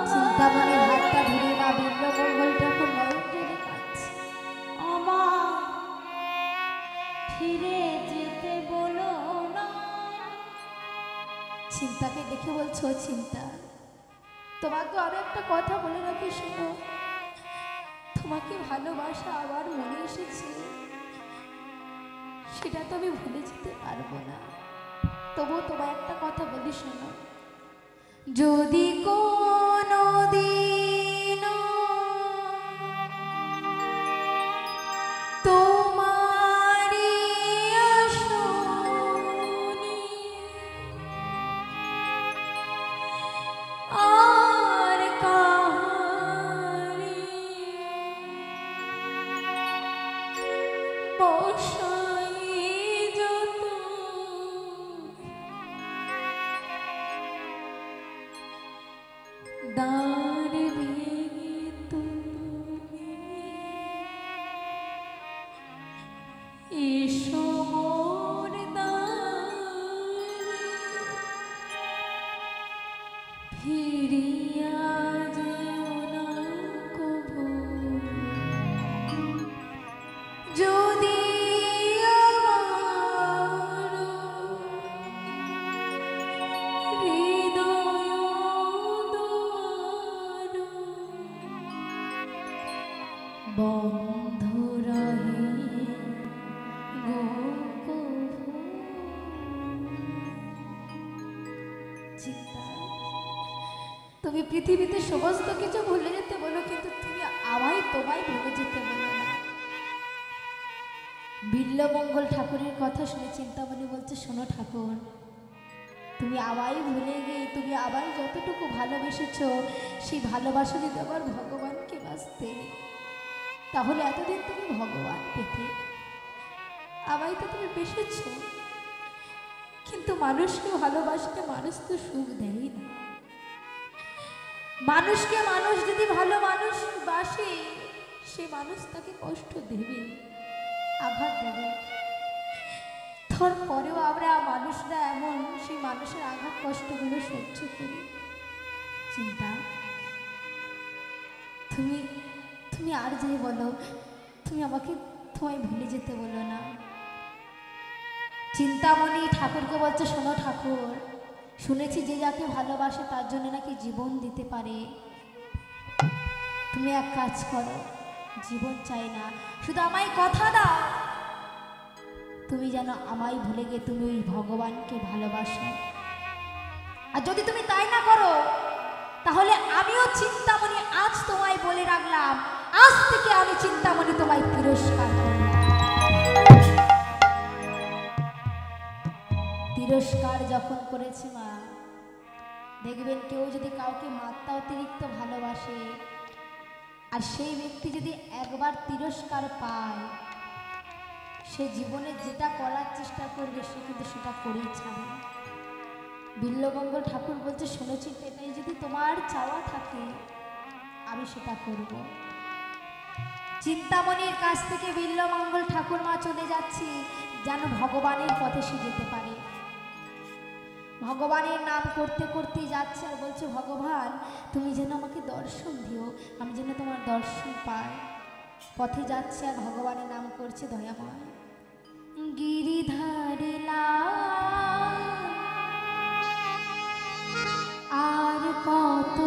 চিন্তামণির হাতটা ধরে মা বিল্লমঙ্গল ঠাকুর নয়ন জলে কাঁদছে। আমার ফিরে যেতে বলো না। চিন্তাকে দেখে বলছো, চিন্তা, তোমাকে আরো একটা কথা বলে রাখি, শোনো, তোমাকে ভালোবাসা আবার মনে এসেছে, সেটা তো আমি ভুলে যেতে পারবো না। তবুও তোমায় একটা কথা বলি, শোনো, যদি কোনো দিন তোমারি আসনে আর কাহারি বসাই যত দ্বার ভেঙে তুমি এসো মোর দ্বারে, ফিরিয়া যেও না কভু, যদি আমার হৃদয় দুয়ার বন্ধ রহে গো কভু। চিন্তা, তুমি পৃথিবীতে সমস্ত কিছু ভুলে যেতে বলো, কিন্তু তুমি আমায় তোমায় ভুলে যেতে বলো না। বিল্লমঙ্গল ঠাকুরের কথা শুনে চিন্তামণি বলছে, শোনো ঠাকুর, তুমি আমায় ভুলে গিয়ে তুমি আমায় যতটুকু ভালোবেসেছো, সেই ভালোবাসা যদি আমার ভগবানকে বাঁচতে, তাহলে এতদিন তুমি ভগবান পেতে। আমায় তো তুমি বেসেছো, কিন্তু মানুষকে ভালোবাসতে মানুষ তো সুখ দেয় না। মানুষকে মানুষ যদি ভালো মানুষ বাসে, সে মানুষ তাকে কষ্ট দেবে, আঘাত দেবে। তারপরেও আমরা মানুষরা এমন, সেই মানুষের আঘাত কষ্টগুলো সহ্য করি। চিন্তা, তুমি তুমি আর যাই বলো, তুমি আমাকে তোমায় ভুলে যেতে বলো না। চিন্তামণি ঠাকুরকে বলছে, শোনো ঠাকুর, শুনেছি যে যাকে ভালোবাসে তার জন্য নাকি জীবন দিতে পারে। তুমি এক কাজ করো, জীবন চাই না, শুধু আমায় কথা দাও, তুমি যেন আমায় ভুলে গিয়ে তুমি ওই ভগবানকে ভালোবাসো। আর যদি তুমি তাই না করো, তাহলে আমিও চিন্তামণি আজ তোমায় বলে রাখলাম, আজ থেকে আমি চিন্তামণি তোমায় তিরস্কার করলাম। তিরস্কার যখন করেছে মা, দেখবেন কেউ যদি কাউকে মাত্রা অতিরিক্ত ভালোবাসে, আর সেই ব্যক্তি যদি একবার তিরস্কার পায়, সে জীবনে যেটা করার চেষ্টা করবে সে কিন্তু সেটা করেই ছাড়ে। বিল্লমঙ্গল ঠাকুর বলছে, শুনেছি এটাই যদি তোমার চাওয়া থাকে আমি সেটা করব। চিন্তামণির কাছ থেকে বিল্লমঙ্গল ঠাকুর মা চলে যাচ্ছি যেন ভগবানের পথে সে যেতে পারে। ভগবানের নাম করতে করতে যাচ্ছে আর বলছে, ভগবান তুমি যেন আমাকে দর্শন দিও, আমি যেন তোমার দর্শন পাই। পথে যাচ্ছে আর ভগবানের নাম করছে দয়াময়। গিরিধারে লাল আর কত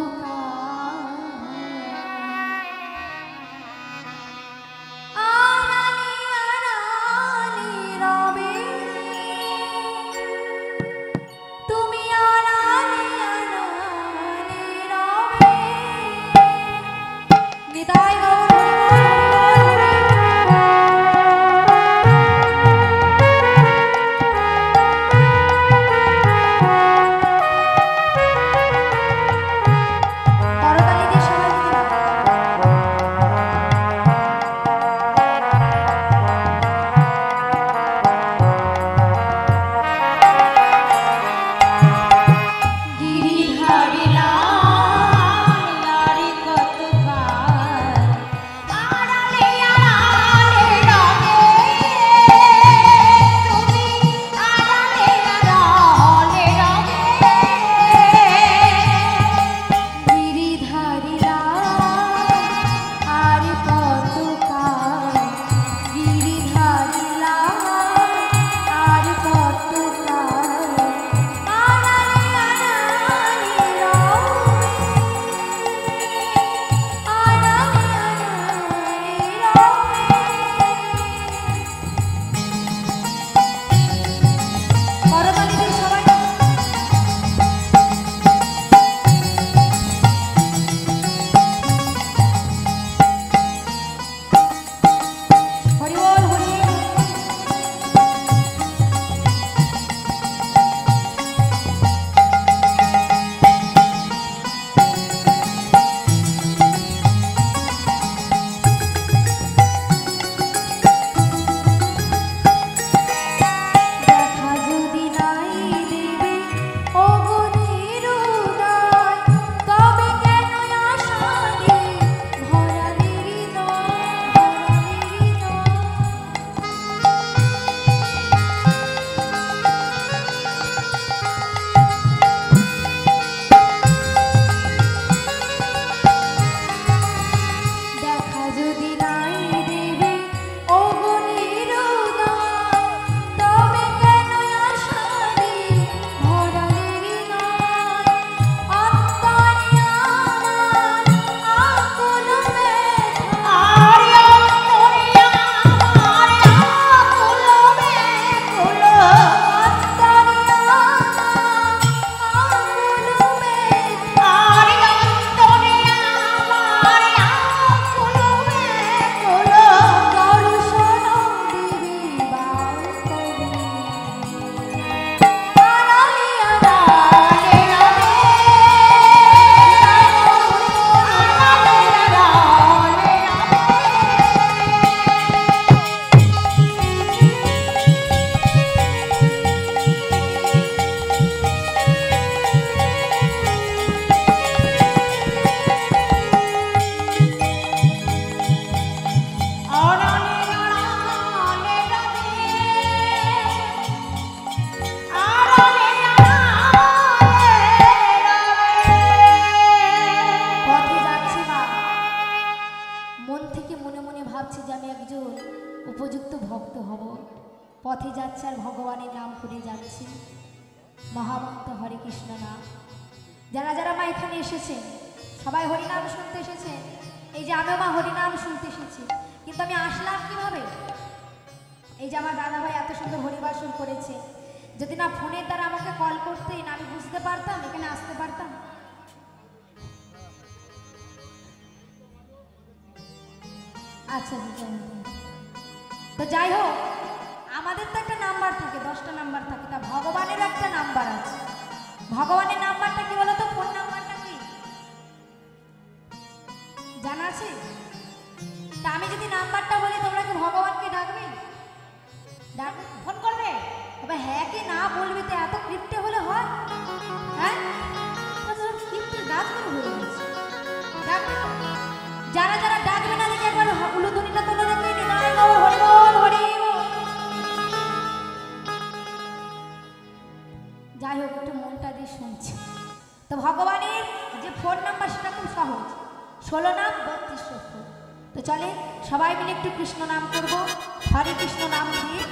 পথে যাচ্ছে আর ভগবানের নাম করে যাচ্ছে, মহামন্ত্র হরে কৃষ্ণ নাম। যারা যারা মা এখানে এসেছেন সবাই হরিনাম শুনতে এসেছে। এই যে আমিও মা হরিনাম শুনতে এসেছি, কিন্তু আমি আসলাম কিভাবে? এই যে আমার দাদা ভাই এত সুন্দর হরিবাসন করেছে, যদি না ফোনের দ্বারা আমাকে কল করতেন আমি বুঝতে পারতাম, এখানে আসতে পারতাম। আচ্ছা তো যাই হোক, আমাদের তো একটা নাম্বার থাকে, 10টা নাম্বার থাকে, তা ভগবানের একটা নাম্বার আছে। ভগবানের নাম্বারটা কি বলতো? ফোন নাম্বারটা কি জানা আছে? তা আমি যদি নাম্বারটা বলি তোমরা কি ভগবানকে ডাকবে? ফোন করবে? তবে হ্যাঁ কি না বলবি, তো এত ক্লিপ্টে হলে হয়? তো ভগবানের যে ফোন নাম্বার সেটা খুব সহজ, 16 নাম 32 অক্ষর। তো চলে সবাই মিলে একটু কৃষ্ণ নাম করব, হরে কৃষ্ণ নাম দিয়ে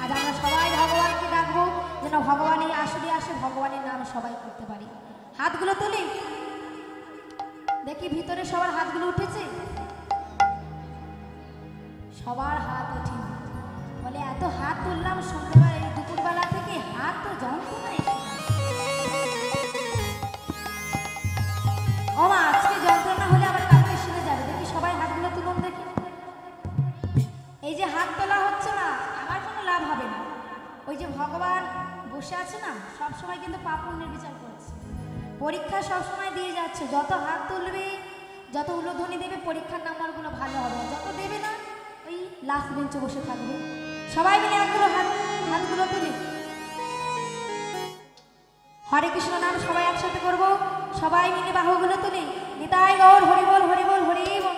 আজ আমরা সবাই ভগবানকে ডাকবো, যেন ভগবান এই আসরে আসে ভগবানের নাম সবাই করতে পারি। হাতগুলো তুলি দেখি, ভিতরে সবার হাতগুলো উঠেছে? সবার হাত ওঠেনি, বলে এত হাত তুললাম সন্ধ্যেবেলা এই দুপুরবেলা থেকে, হাত তো যন্ত্রণা এসে ও মা, আজকে যন্ত্রণা হলে আবার কালকে সেরে যাবে। দেখি সবাই হাতগুলো তুলুন দেখি। এই যে হাত তোলা হচ্ছে না, আমার কোনো লাভ হবে না। ওই যে ভগবান বসে আছে না, সব সময় কিন্তু পাপ পুণ্যের বিচার করছে, পরীক্ষা সব সময় দিয়ে যাচ্ছে। যত হাত তুলবে, যত উলোধ্বনি দেবে, পরীক্ষার নাম্বারগুলো ভালো হবে, যত দেবে না ওই লাস্ট বেঞ্চে বসে থাকবে। সবাই মিলে হাতগুলো তুলি, হরে কৃষ্ণ নাম সবাই একসাথে করব। সবাই মিলে বাহুগুলো তুলি, নিতাই গৌর হরি বল হরি বল হরি বল।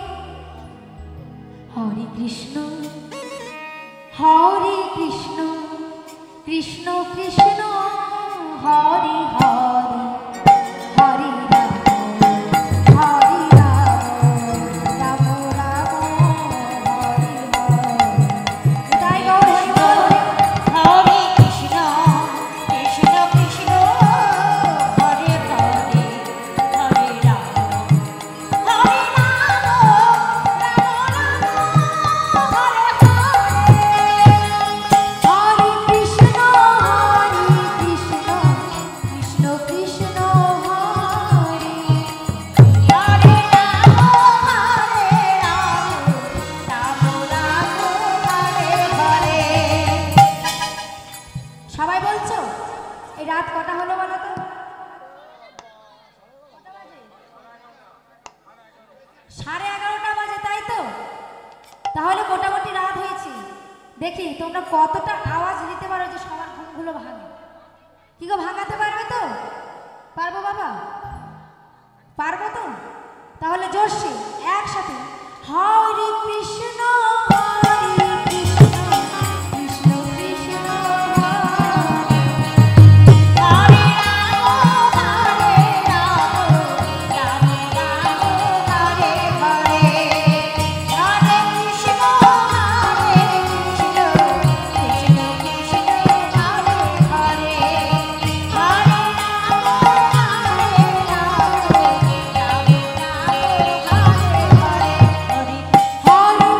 হরে কৃষ্ণ কৃষ্ণ কৃষ্ণ হরে হরে, হরে রাম হরে রাম, রাম রাম হরে হরে। নিতাই গৌর হরি বল হরি বল। হরে কৃষ্ণ কৃষ্ণ কৃষ্ণ হরে হরে, হরে রাম হরে রাম, রাম রাম হরে হরে। হরে কৃষ্ণ কৃষ্ণ কৃষ্ণ হরে, হরে রাম হরে রাম, রাম রাম হরে হরে। সবাই বলছো? এই রাত কটা হলো বলো তো? 11:30 বাজে, তাই তো? তাহলে মোটামুটি রাত হয়েছে। দেখি তোমরা কতটা আওয়াজ দিতে পারো যে সবার ঘুমগুলো ভাঙে। কি গো, ভাঙাতে পারবে তো? পারবো বাবা? পারবো তো? তাহলে জোরসে একসাথে হরে কৃষ্ণ কৃষ্ণ কৃষ্ণ হরে। হরে রাম হরে রাম, রাম রাম হরে হরে। হরে কৃষ্ণ হরে কৃষ্ণ, কৃষ্ণ কৃষ্ণ হরে হরে। হরে রাম হরে রাম, রাম রাম হরে হরে। হরে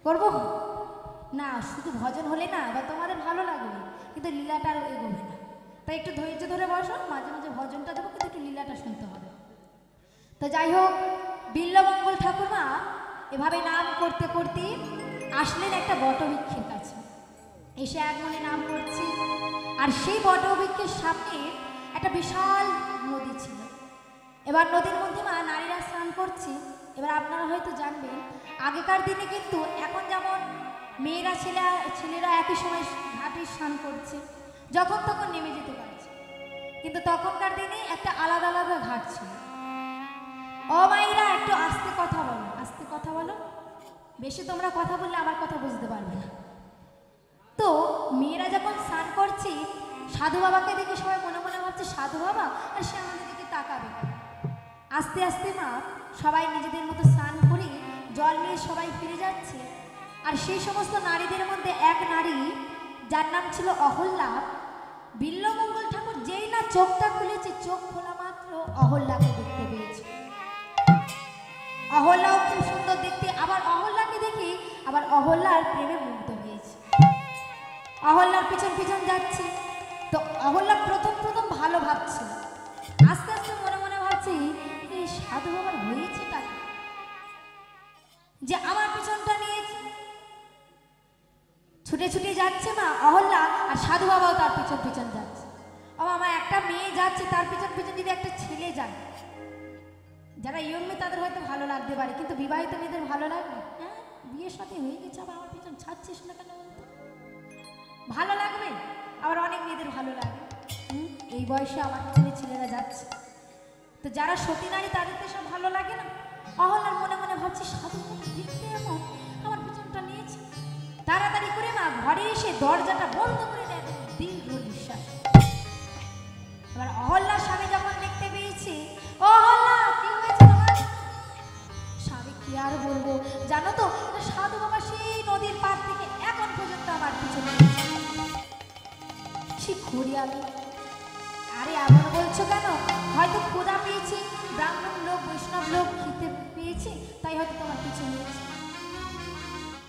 করবো না, শুধু ভজন হলে না বা তোমাদের ভালো লাগবে, কিন্তু লীলাটা আর এগোবে না। তাই একটু ধৈর্য ধরে বসো, মাঝে মাঝে ভজনটা দেবো, কিন্তু একটু লীলাটা শুনতে হবে। তো যাই হোক, বিল্লমঙ্গল ঠাকুরমা এভাবে নাম করতে করতে আসলেন একটা বটবৃক্ষের কাছে। এসে এক মনে নাম করছি, আর সেই বটবৃক্ষের সামনে একটা বিশাল নদী ছিল। এবার নদীর মধ্যে মা নারীরা স্নান করছে। এবার আপনারা হয়তো জানবেন, আগেকার দিনে কিন্তু এখন যেমন মেয়েরা ছেলেরা একই সময় ঘাটে স্নান করছে, যখন তখন নেমে যেতে পারছে, কিন্তু তখনকার দিনে একটা আলাদা আলাদা ঘাট ছিল। ও মাইরা, একটু আস্তে কথা বলো, আস্তে কথা বলো, বেশি তোমরা কথা বললে আমার কথা বুঝতে পারবে না। তো মেয়েরা যখন স্নান করছে, সাধু বাবাকে দেখে সবাই মনে মনে ভাবছে সাধু বাবা, আর সে আমাদের দিকে তাকাবে। আস্তে আস্তে মা সবাই নিজেদের মতো স্নান করে জল নিয়ে সবাই ফিরে যাচ্ছে। আর সেই সমস্ত নারীদের মধ্যে এক নারী, যার নাম ছিল অহল্যা, বিল্লমঙ্গল ঠাকুর যেই না চোখটা খুলেছে, চোখ খোলা মাত্র অহল্যাকে দেখতে পেয়েছে। অহল্যাও খুব সুন্দর দেখতে, আবার অহল্যাকে দেখে আবার অহল্যার প্রেমে মুগ্ধ হয়েছে। অহল্যার পিছন পিছন যাচ্ছে। তো অহল্যা প্রথম প্রথম ভালো ভাবছে, আস্তে আস্তে মনে মনে ভাবছে, এই সাধু বাবার হয়েছেটা কি যে আমার পিছনটা নিয়েছে। ছুটে ছুটে যাচ্ছে মা অহল্যা, আর সাধু বাবাও তার পিছন পিছন যাচ্ছে। আমার একটা মেয়ে যাচ্ছে, তার পিছন পিছন যদি একটা ছেলে যায়, যারা ইয়ং মেয়ে তাদের হয়তো ভালো লাগতে পারে, কিন্তু বিবাহিত মেয়েদের ভালো লাগবে? হ্যাঁ, বিয়ের সাথে হয়ে গেছে, আবার আমার পিছন ছাড়ছিস না কেন বলতো? ভালো লাগবে? আবার অনেক মেয়েদের ভালো লাগে, এই বয়সে আমার পিছনে ছেলেরা যাচ্ছে। তো যারা সতী নারী তাদের তো সব ভালো লাগে না। অহল্যার মনে মনে ভাবছি, সাধু দেখতে এমন, আমার পিছনটা নিয়েছে। তাড়াতাড়ি করে মা ঘরে এসে দরজাটা বন্ধ করে দেয়, দীর্ঘ নিঃশ্বাস। এবার অহল্যার স্বামী যখন দেখতে পেয়েছে, অহল্যা কি হয়েছে তোমার? স্বামী কি আর বলবো, জানো তো সাধু বাবা সেই নদীর পার থেকে এখন পর্যন্ত আমার পিছনে ঠিক করি আমি। আরে এমন বলছো কেন? হয়তো ক্ষুধা পেয়েছি, ব্রাহ্মণ লোক বৈষ্ণব লোক খেতে পেয়েছে, তাই হয়তো তোমার পিছু নিয়েছে।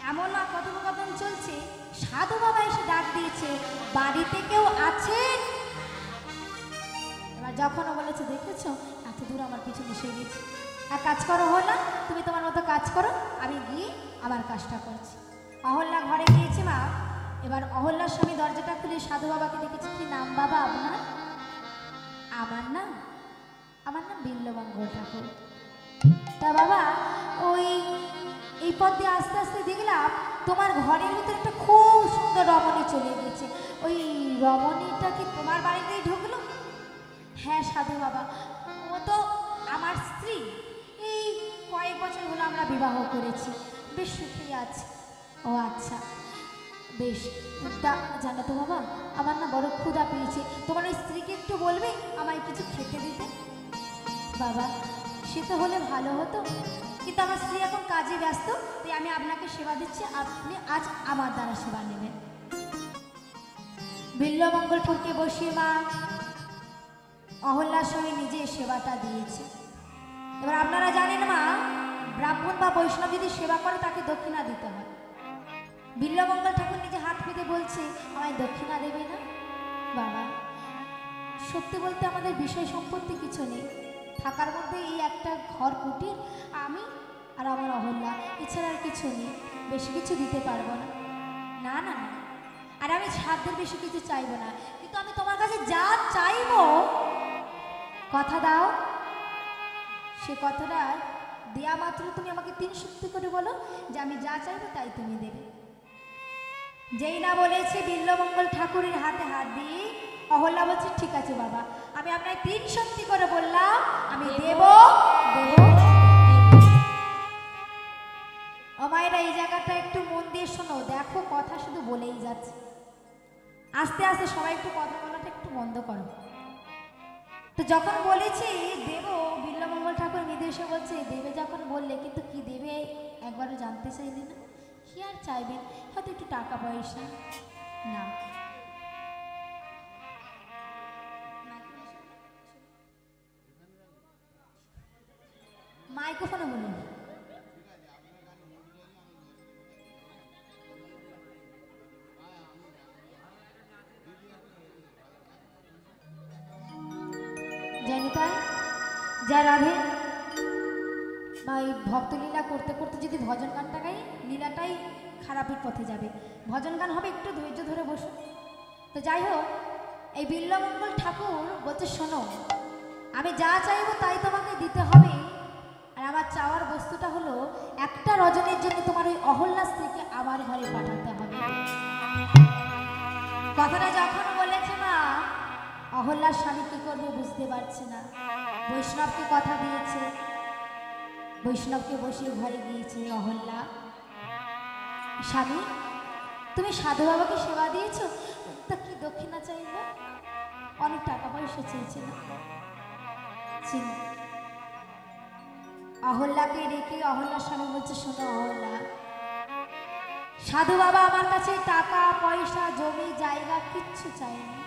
এমন না কথোপকথন চলছে, সাধু বাবা এসে ডাক দিয়েছে, বাড়িতে কেউ আছেন? এবার যখন বলেছে, দেখেছো এত দূর আমার পিছনে এসে গেছে, এক কাজ করো হল্যা, তুমি তোমার মতো কাজ করো, আমি গিয়ে আমার কাজটা করছি। অহল্যা ঘরে গিয়েছে মা। এবার অহল্যার স্বামী দরজাটা খুলে সাধু বাবাকে দেখেছে। কি নাম বাবা আপনার? আমার নাম বিল্লমঙ্গল ঠাকুর। তা বাবা, ওই এই পথ দিয়ে আস্তে আস্তে দেখলাম তোমার ঘরের ভিতরে একটা খুব সুন্দর রমণী চলে গেছে, ওই রমণীটা কি তোমার বাড়িতেই ঢুকলো? হ্যাঁ সাধু বাবা, ও তো আমার স্ত্রী, এই কয়েক বছর হলো আমরা বিবাহ করেছি, বেশ সুখী আছে। ও আচ্ছা, বেশ। জানো তো বাবা, আমার না বড় ক্ষুধা পেয়েছে, তোমার ওই স্ত্রীকে একটু বলবে আমায় কিছু খেতে দিতে? বাবা, সে তো হলে ভালো হতো, কিন্তু আমার স্ত্রী এখন কাজে ব্যস্ত, তাই আমি আপনাকে সেবা দিচ্ছি, আপনি আজ আমার দ্বারা সেবা নেবেন। বিল্লমঙ্গল ঠাকুরকে বসিয়ে মা অহল্যার সঙ্গে নিজে সেবাটা দিয়েছে। এবার আপনারা জানেন মা, ব্রাহ্মণ বা বৈষ্ণব যদি সেবা করে তাকে দক্ষিণা দিতে হয়। বিল্লমঙ্গল ঠাকুর নিজে হাত পেতে বলছে, আমায় দক্ষিণা দেবে না? বাবা, সত্যি বলতে আমাদের বিষয় সম্পত্তি কিছু নেই, থাকার মধ্যে এই একটা ঘর কুটির, আমি আর আমার অহল্যা, এছাড়া আর কিছু নেই, বেশি কিছু দিতে পারবো না। না না না, আর আমি সাধ্যের বেশি কিছু চাইবো না, কিন্তু আমি তোমার কাছে যা চাইবো, কথা দাও, সে কথাটা দেয়া মাত্র তুমি আমাকে 3 সত্যি করে বলো যে আমি যা চাইবো তাই তুমি দেবে। যেই না বলেছে বিল্লমঙ্গল ঠাকুরের হাতে হাত দিয়ে অহল্যা বলছে, ঠিক আছে বাবা, আমি আপনার 3 সত্যি করে বললাম, আমি দেব দেব। ও মায়েরা, এই জায়গাটা একটু মন দিয়ে শোনো, দেখো কথা শুধু বলেই যাচ্ছে, আস্তে আস্তে সবাই একটু কথা বলাটা একটু বন্ধ করো। তো যখন বলেছি দেব, বিল্লমঙ্গল ঠাকুর বিদেশে বলছে দেবে, যখন বললে কিন্তু কি দেবে একবারও জানতে চাইলে না? কি আর চাইবেন, হয়তো একটু টাকা পয়সা? না, মাইক্রোফোনে বলুন। যা রাধে বা এই ভক্তলীলা করতে করতে যদি ভজন গানটা গাই, লীলাটাই খারাপের পথে যাবে। ভজন গান হবে, একটু ধৈর্য ধরে বসো। তো যাই হোক, এই বিল্বমঙ্গল ঠাকুর বলছে, শোনো, আমি যা চাইবো তাই তোমাকে দিতে হবে। আর আমার চাওয়ার বস্তুটা হলো, একটা রজনীর জন্য তোমার ওই অহল্যা স্ত্রীকে আবার ঘরে পাঠাতে হবে। কথাটা যখন বলেছে মা, অহল্যার স্বামী কি করবে বুঝতে পারছে না। বৈষ্ণবকে কথা দিয়েছে, বৈষ্ণবকে বসিয়ে ঘরে গিয়েছে। অহল্যা, স্বামী তুমি সাধু বাবাকে সেবা দিয়েছো, তা কি দক্ষিণা চাইবে? অনেক টাকা পয়সা চেয়েছে না? অহল্যাকে রেখে অহল্যার স্বামী বলছে, শোনো অহল্যা, সাধু বাবা আমার কাছে টাকা পয়সা জমি জায়গা কিচ্ছু চাইনি,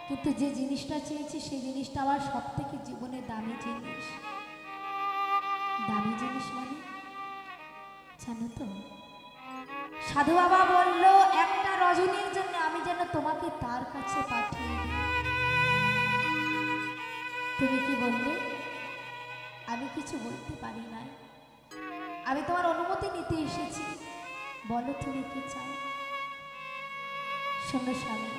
কিন্তু যে জিনিসটা চেয়েছি সেই জিনিসটা আমার সব থেকে জীবনের দামি জিনিস। দামি জিনিস মানে জানো তো? সাধু বাবা বলল, একটা রজনীর জন্য আমি যেন তোমাকে তার কাছে পাঠিয়ে দিই। তুমি কি বললে? আমি কিছু বলতে পারি না, আমি তোমার অনুমতি নিতে এসেছি। বলো তুমি কি চাও? শোনো স্বামী,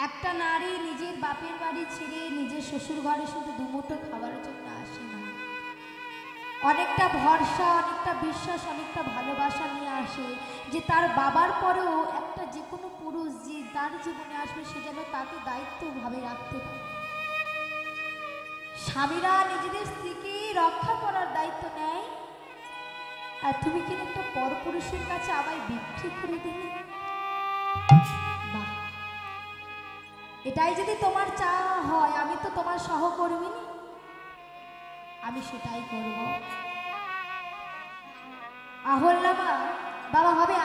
একটা নারী নিজের বাপের বাড়ি ছেড়ে নিজের শ্বশুর ঘরে শুধু দুমুঠো খাবার জন্য আসে না, অনেকটা ভরসা, অনেকটা বিশ্বাস, অনেকটা ভালোবাসা নিয়ে আসে, যে তার বাবার পরেও একটা যে কোনো পুরুষ যে তার জীবনে আসবে সে যেন তাকে দায়িত্বভাবে রাখতে পারে। স্বামীরা নিজেদের স্ত্রীকে রক্ষা করার দায়িত্ব নেয়, আর তুমি কি একটা পরপুরুষের কাছে আমায় বিক্রি করে দিলে? বাহ, এটাই যদি তোমার চাওয়া হয়, আমি তো তোমার সহকর্মী, আমি সেটাই করব। অহল্যা, বাবা হবে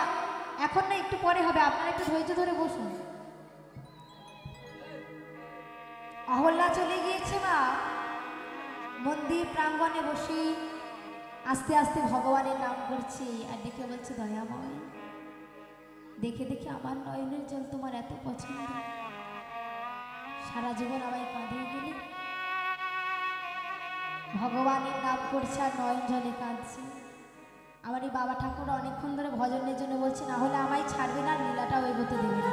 এখন না, একটু পরে হবে, আপনারা একটু ধৈর্য ধরে বসুন। অহল্যা চলে গিয়েছে মা, মন্দির প্রাঙ্গণে বসে আস্তে আস্তে ভগবানের নাম করছে আর ডেকে বলছে, দয়াময়, দেখে দেখে আমার নয়নের জল তোমার এত পছন্দ, সারা জীবন আমায় কাঁদিয়ে গেলে। ভগবানের নাম করছে আর নয়ন জলে কাঁদছে। আমার এই বাবা ঠাকুর অনেকক্ষণ ধরে ভজনের জন্য বলছে, না হলে আমায় ছাড়বে না, লীলাটাও এগোতে দেবে না।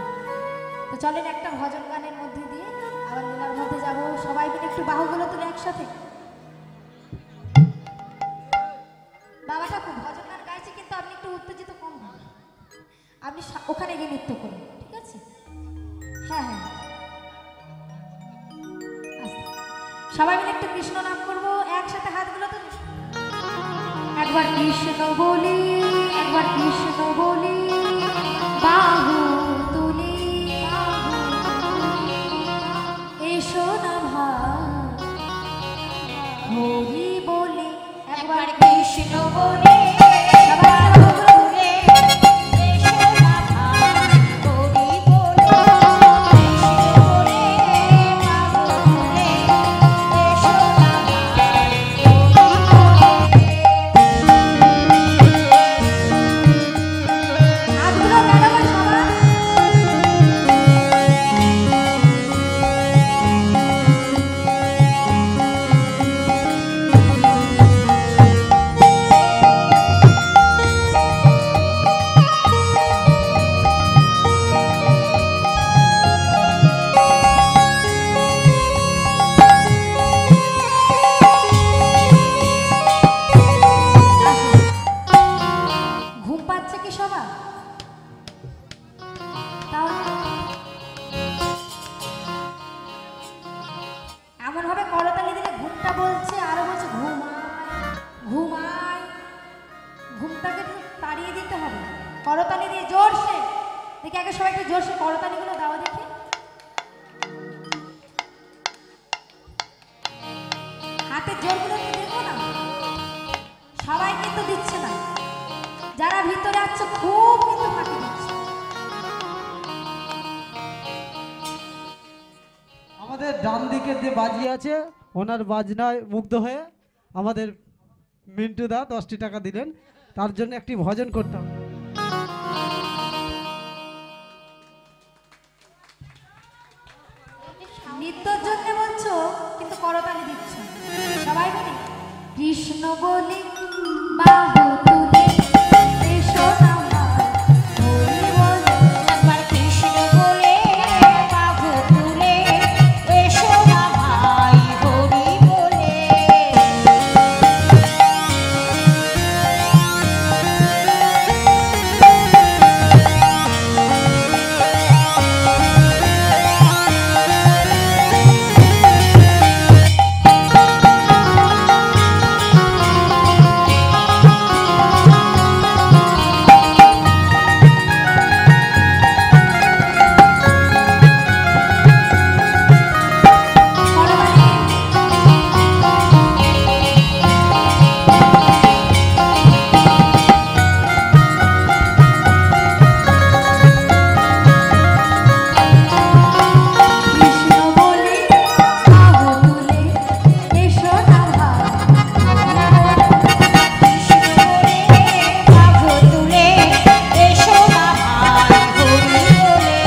তো চলেন একটা ভজন গানের মধ্যে দিয়ে আবার লীলার মধ্যে যাব। সবাই মিলে একটু বাহুগুলো তুলে একসাথে। বাবা ঠাকুর ভজন গান গাইছে, কিন্তু আপনি একটু উত্তেজিত কম হন, আপনি ওখানে গিয়ে নৃত্য করুন, ঠিক আছে? হ্যাঁ হ্যাঁ, সবাই মিলে একটু কৃষ্ণ নাম করবো একসাথে, হাতগুলো তুলে। একবার কৃষ্ণ বলি, একবার কৃষ্ণ বলি, বাহু তুলি, এসো না ভাই হরি বলি। একবার কৃষ্ণ বলি, করতালি দিয়ে জোরসে দেখি, আগে সবাই একটু জোরসে করতালিগুলো দাও দেখি। হাতের জোরগুলো একটু দেখো না, সবাই কিন্তু দিচ্ছে না, যারা ভিতরে আছে খুব কিন্তু ফাঁকি দিচ্ছে। আমাদের ডান দিকে যে বাজি আছে, ওনার বাজনায় মুগ্ধ হয়ে আমাদের মিন্টু দা 10টি টাকা দিলেন, তার জন্য একটি ভজন করতাম। নৃত্যর জন্য বলছো, কিন্তু কৃষ্ণ বলি বাহু তুলে এসো না ভাই হরি বলে। একবার কৃষ্ণ বলে বাহু তুলে এসো না ভাই হরি বলে। কৃষ্ণ বলি বাহু তুলে এসো না ভাই কৃষ্ণ বলে বাহু তুলে এসো না ভাই হরি বলে।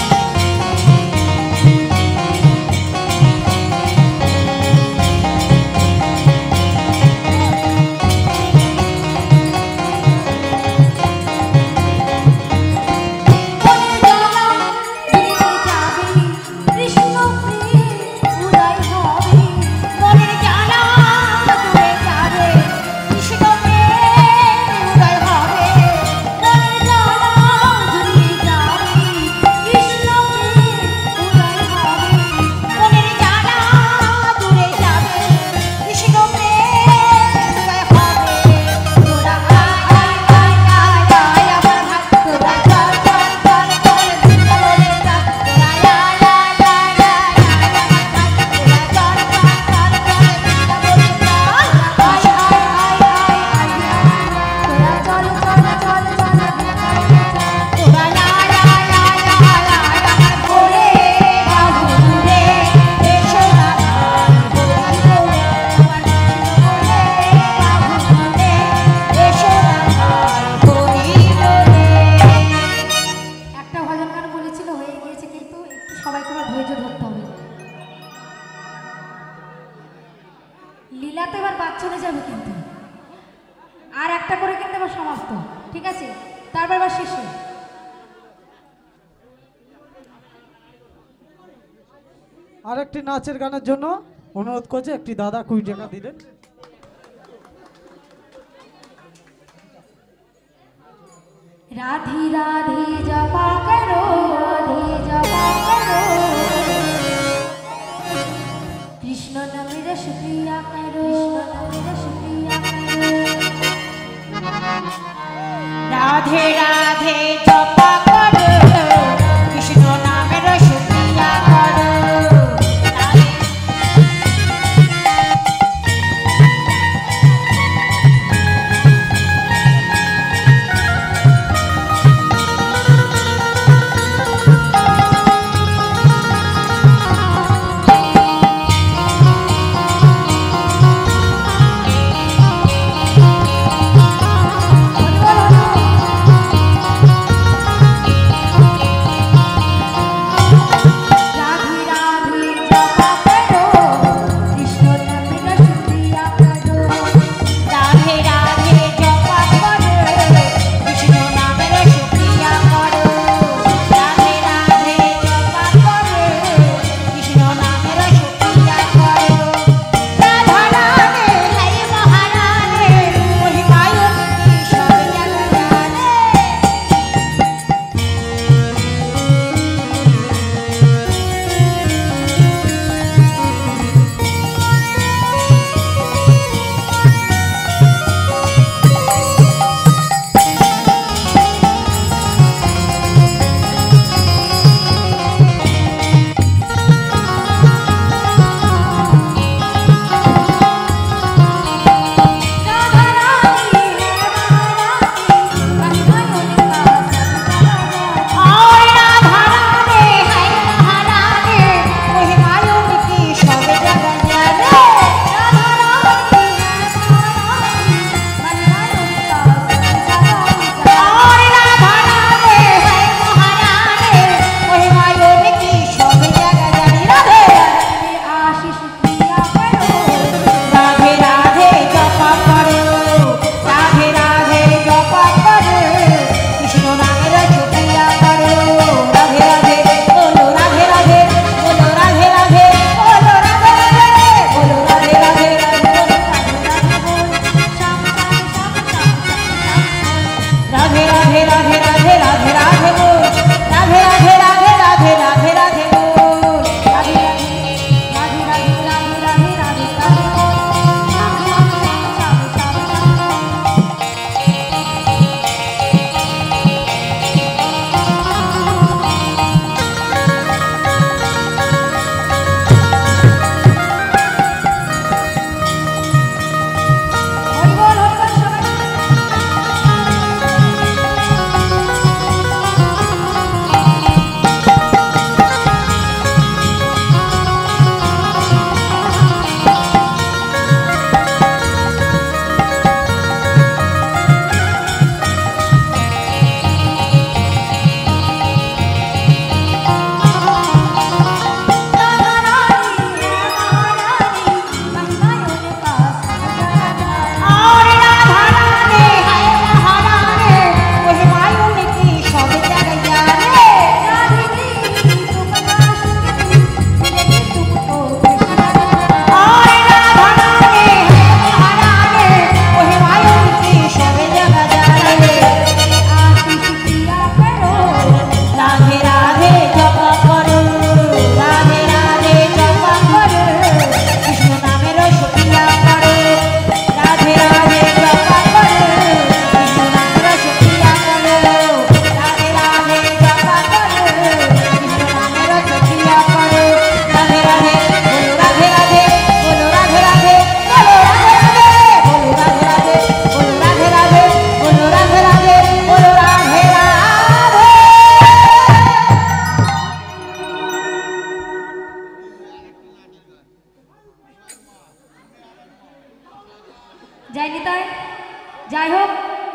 মনের জ্বালা দূরে যাবে কৃষ্ণ প্রেম উদয় হবে। মনের জ্বালা দূরে যাবে কৃষ্ণ প্রেম উদয় হবে। মনের জ্বালা দূরে যাবে কৃষ্ণ প্রেম উদয় হবে। মনের জ্বালা দূরে যাবে কৃষ্ণ প্রেম উদয় হবে। তোরা আয় আয় আয় আয় আয় আমার ভক্ত তোরা চল চল চল চল বৃন্দাবনে যা। তোরা আয় আয় আয় আয় আয় আয় আমার ভক্ত তোরা চল চল চল চল বৃন্দাবনে যা। আয় আয় আয় আয় আয় আয় তোরা চল চল চল চল বৃন্দাবনে যা। তোরা আয় আয় আয় আয় আয় আয় আমার ভক্ত তোরা চল চল চল চল বৃন্দাবনে যা। ওরে বাহু তুলে এসো না ভাই হরি বলে। আমার কৃষ্ণ বলে বাহু তুলে এসো না ভাই হরি বলে। একটা ভজন গান বলেছিল হয়ে গিয়েছে, কিন্তু একটু সবাইকে আবার ধৈর্য ধরতে হবে। লীলা তো এবার বাদ চলে যাবে, কিন্তু আর একটা করে কিন্তু এবার সমাপ্ত, ঠিক আছে? তারপর এবার শেষে আরেকটি নাচের গানের জন্য অনুরোধ করছে একটি দাদা 20 টাকা দিলেন। राधे राधे जपा करो, राधे जपा करो, कृष्ण नाम रस प्रिया करो, कृष्ण नाम रस प्रिया करो। রাধে রাধে জপা করো কৃষ্ণ নামের সুক্রিয়া করো। हरि बोल, हरि बोल। যাইনি তাই যাই হোক,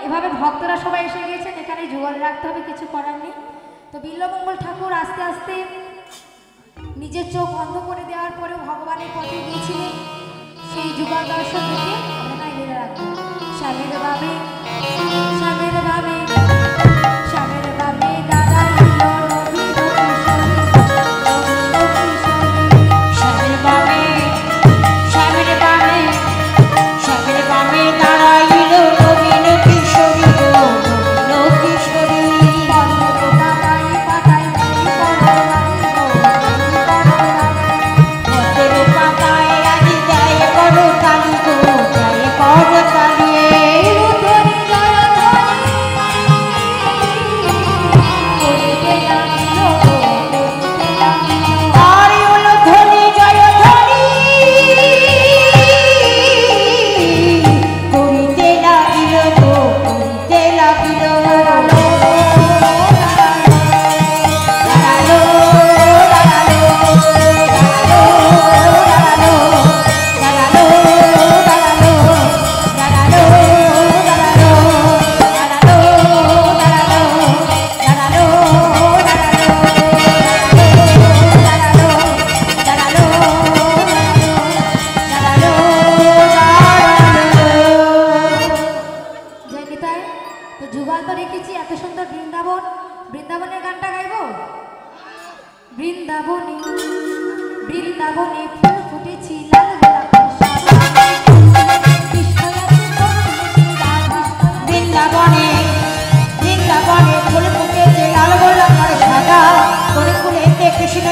এভাবে ভক্তরা সবাই এসে গিয়েছেন, এখানে জোগাড় রাখতে হবে, কিছু করার নেই। তো বিল্বমঙ্গল ঠাকুর আস্তে আস্তে নিজের চোখ বন্ধ করে দেওয়ার পরেও ভগবানের পথে গিয়েছিলেন। সেই যুগল দর্শন দেখে আমরা নাইলে রাখবো। স্বামীর বাবে স্বামীর বাবে স্বামীর বাবে দাঁড়াইল নবীন কিশোরী, স্বামীর বামে স্বামীর বামে স্বামীর বামে দাঁড়াইল নবীন কিশোরী গো, নবীন কিশোরী। পদ্মের পাতায় পাতায় দেই পরবাণী গো, পদ্মের পাতায় আজি যায় করতালি গো, যায় করতালি। ধরি জয় ধরি করিতে লাগিল গো, করিতে লাগিল। আর হলো ধ্বনি জয় ধ্বনি করিতে লাগিল গো, করিতে লাগিল। দাঁড়ালো দাঁড়ালো দাঁড়ালো দাঁড়ালো দাঁড়ালো দাঁড়ালো দাঁড়ালো দাঁড়ালো জয় নিতাই। তো যুগল তো রেখেছি, এত সুন্দর বৃন্দাবন, বৃন্দাবনের গানটা গাইবো। বৃন্দাবনে বৃন্দাবনে ফুল ফুটেছি লাল গোলাপের সাদা, কৃষ্ণ আছে করুণে রাধা। বৃন্দাবনে বৃন্দাবনে ফুল ফুটেছে লাল গোলাপ আর সাদা, করে ফুলেতে কৃষ্ণ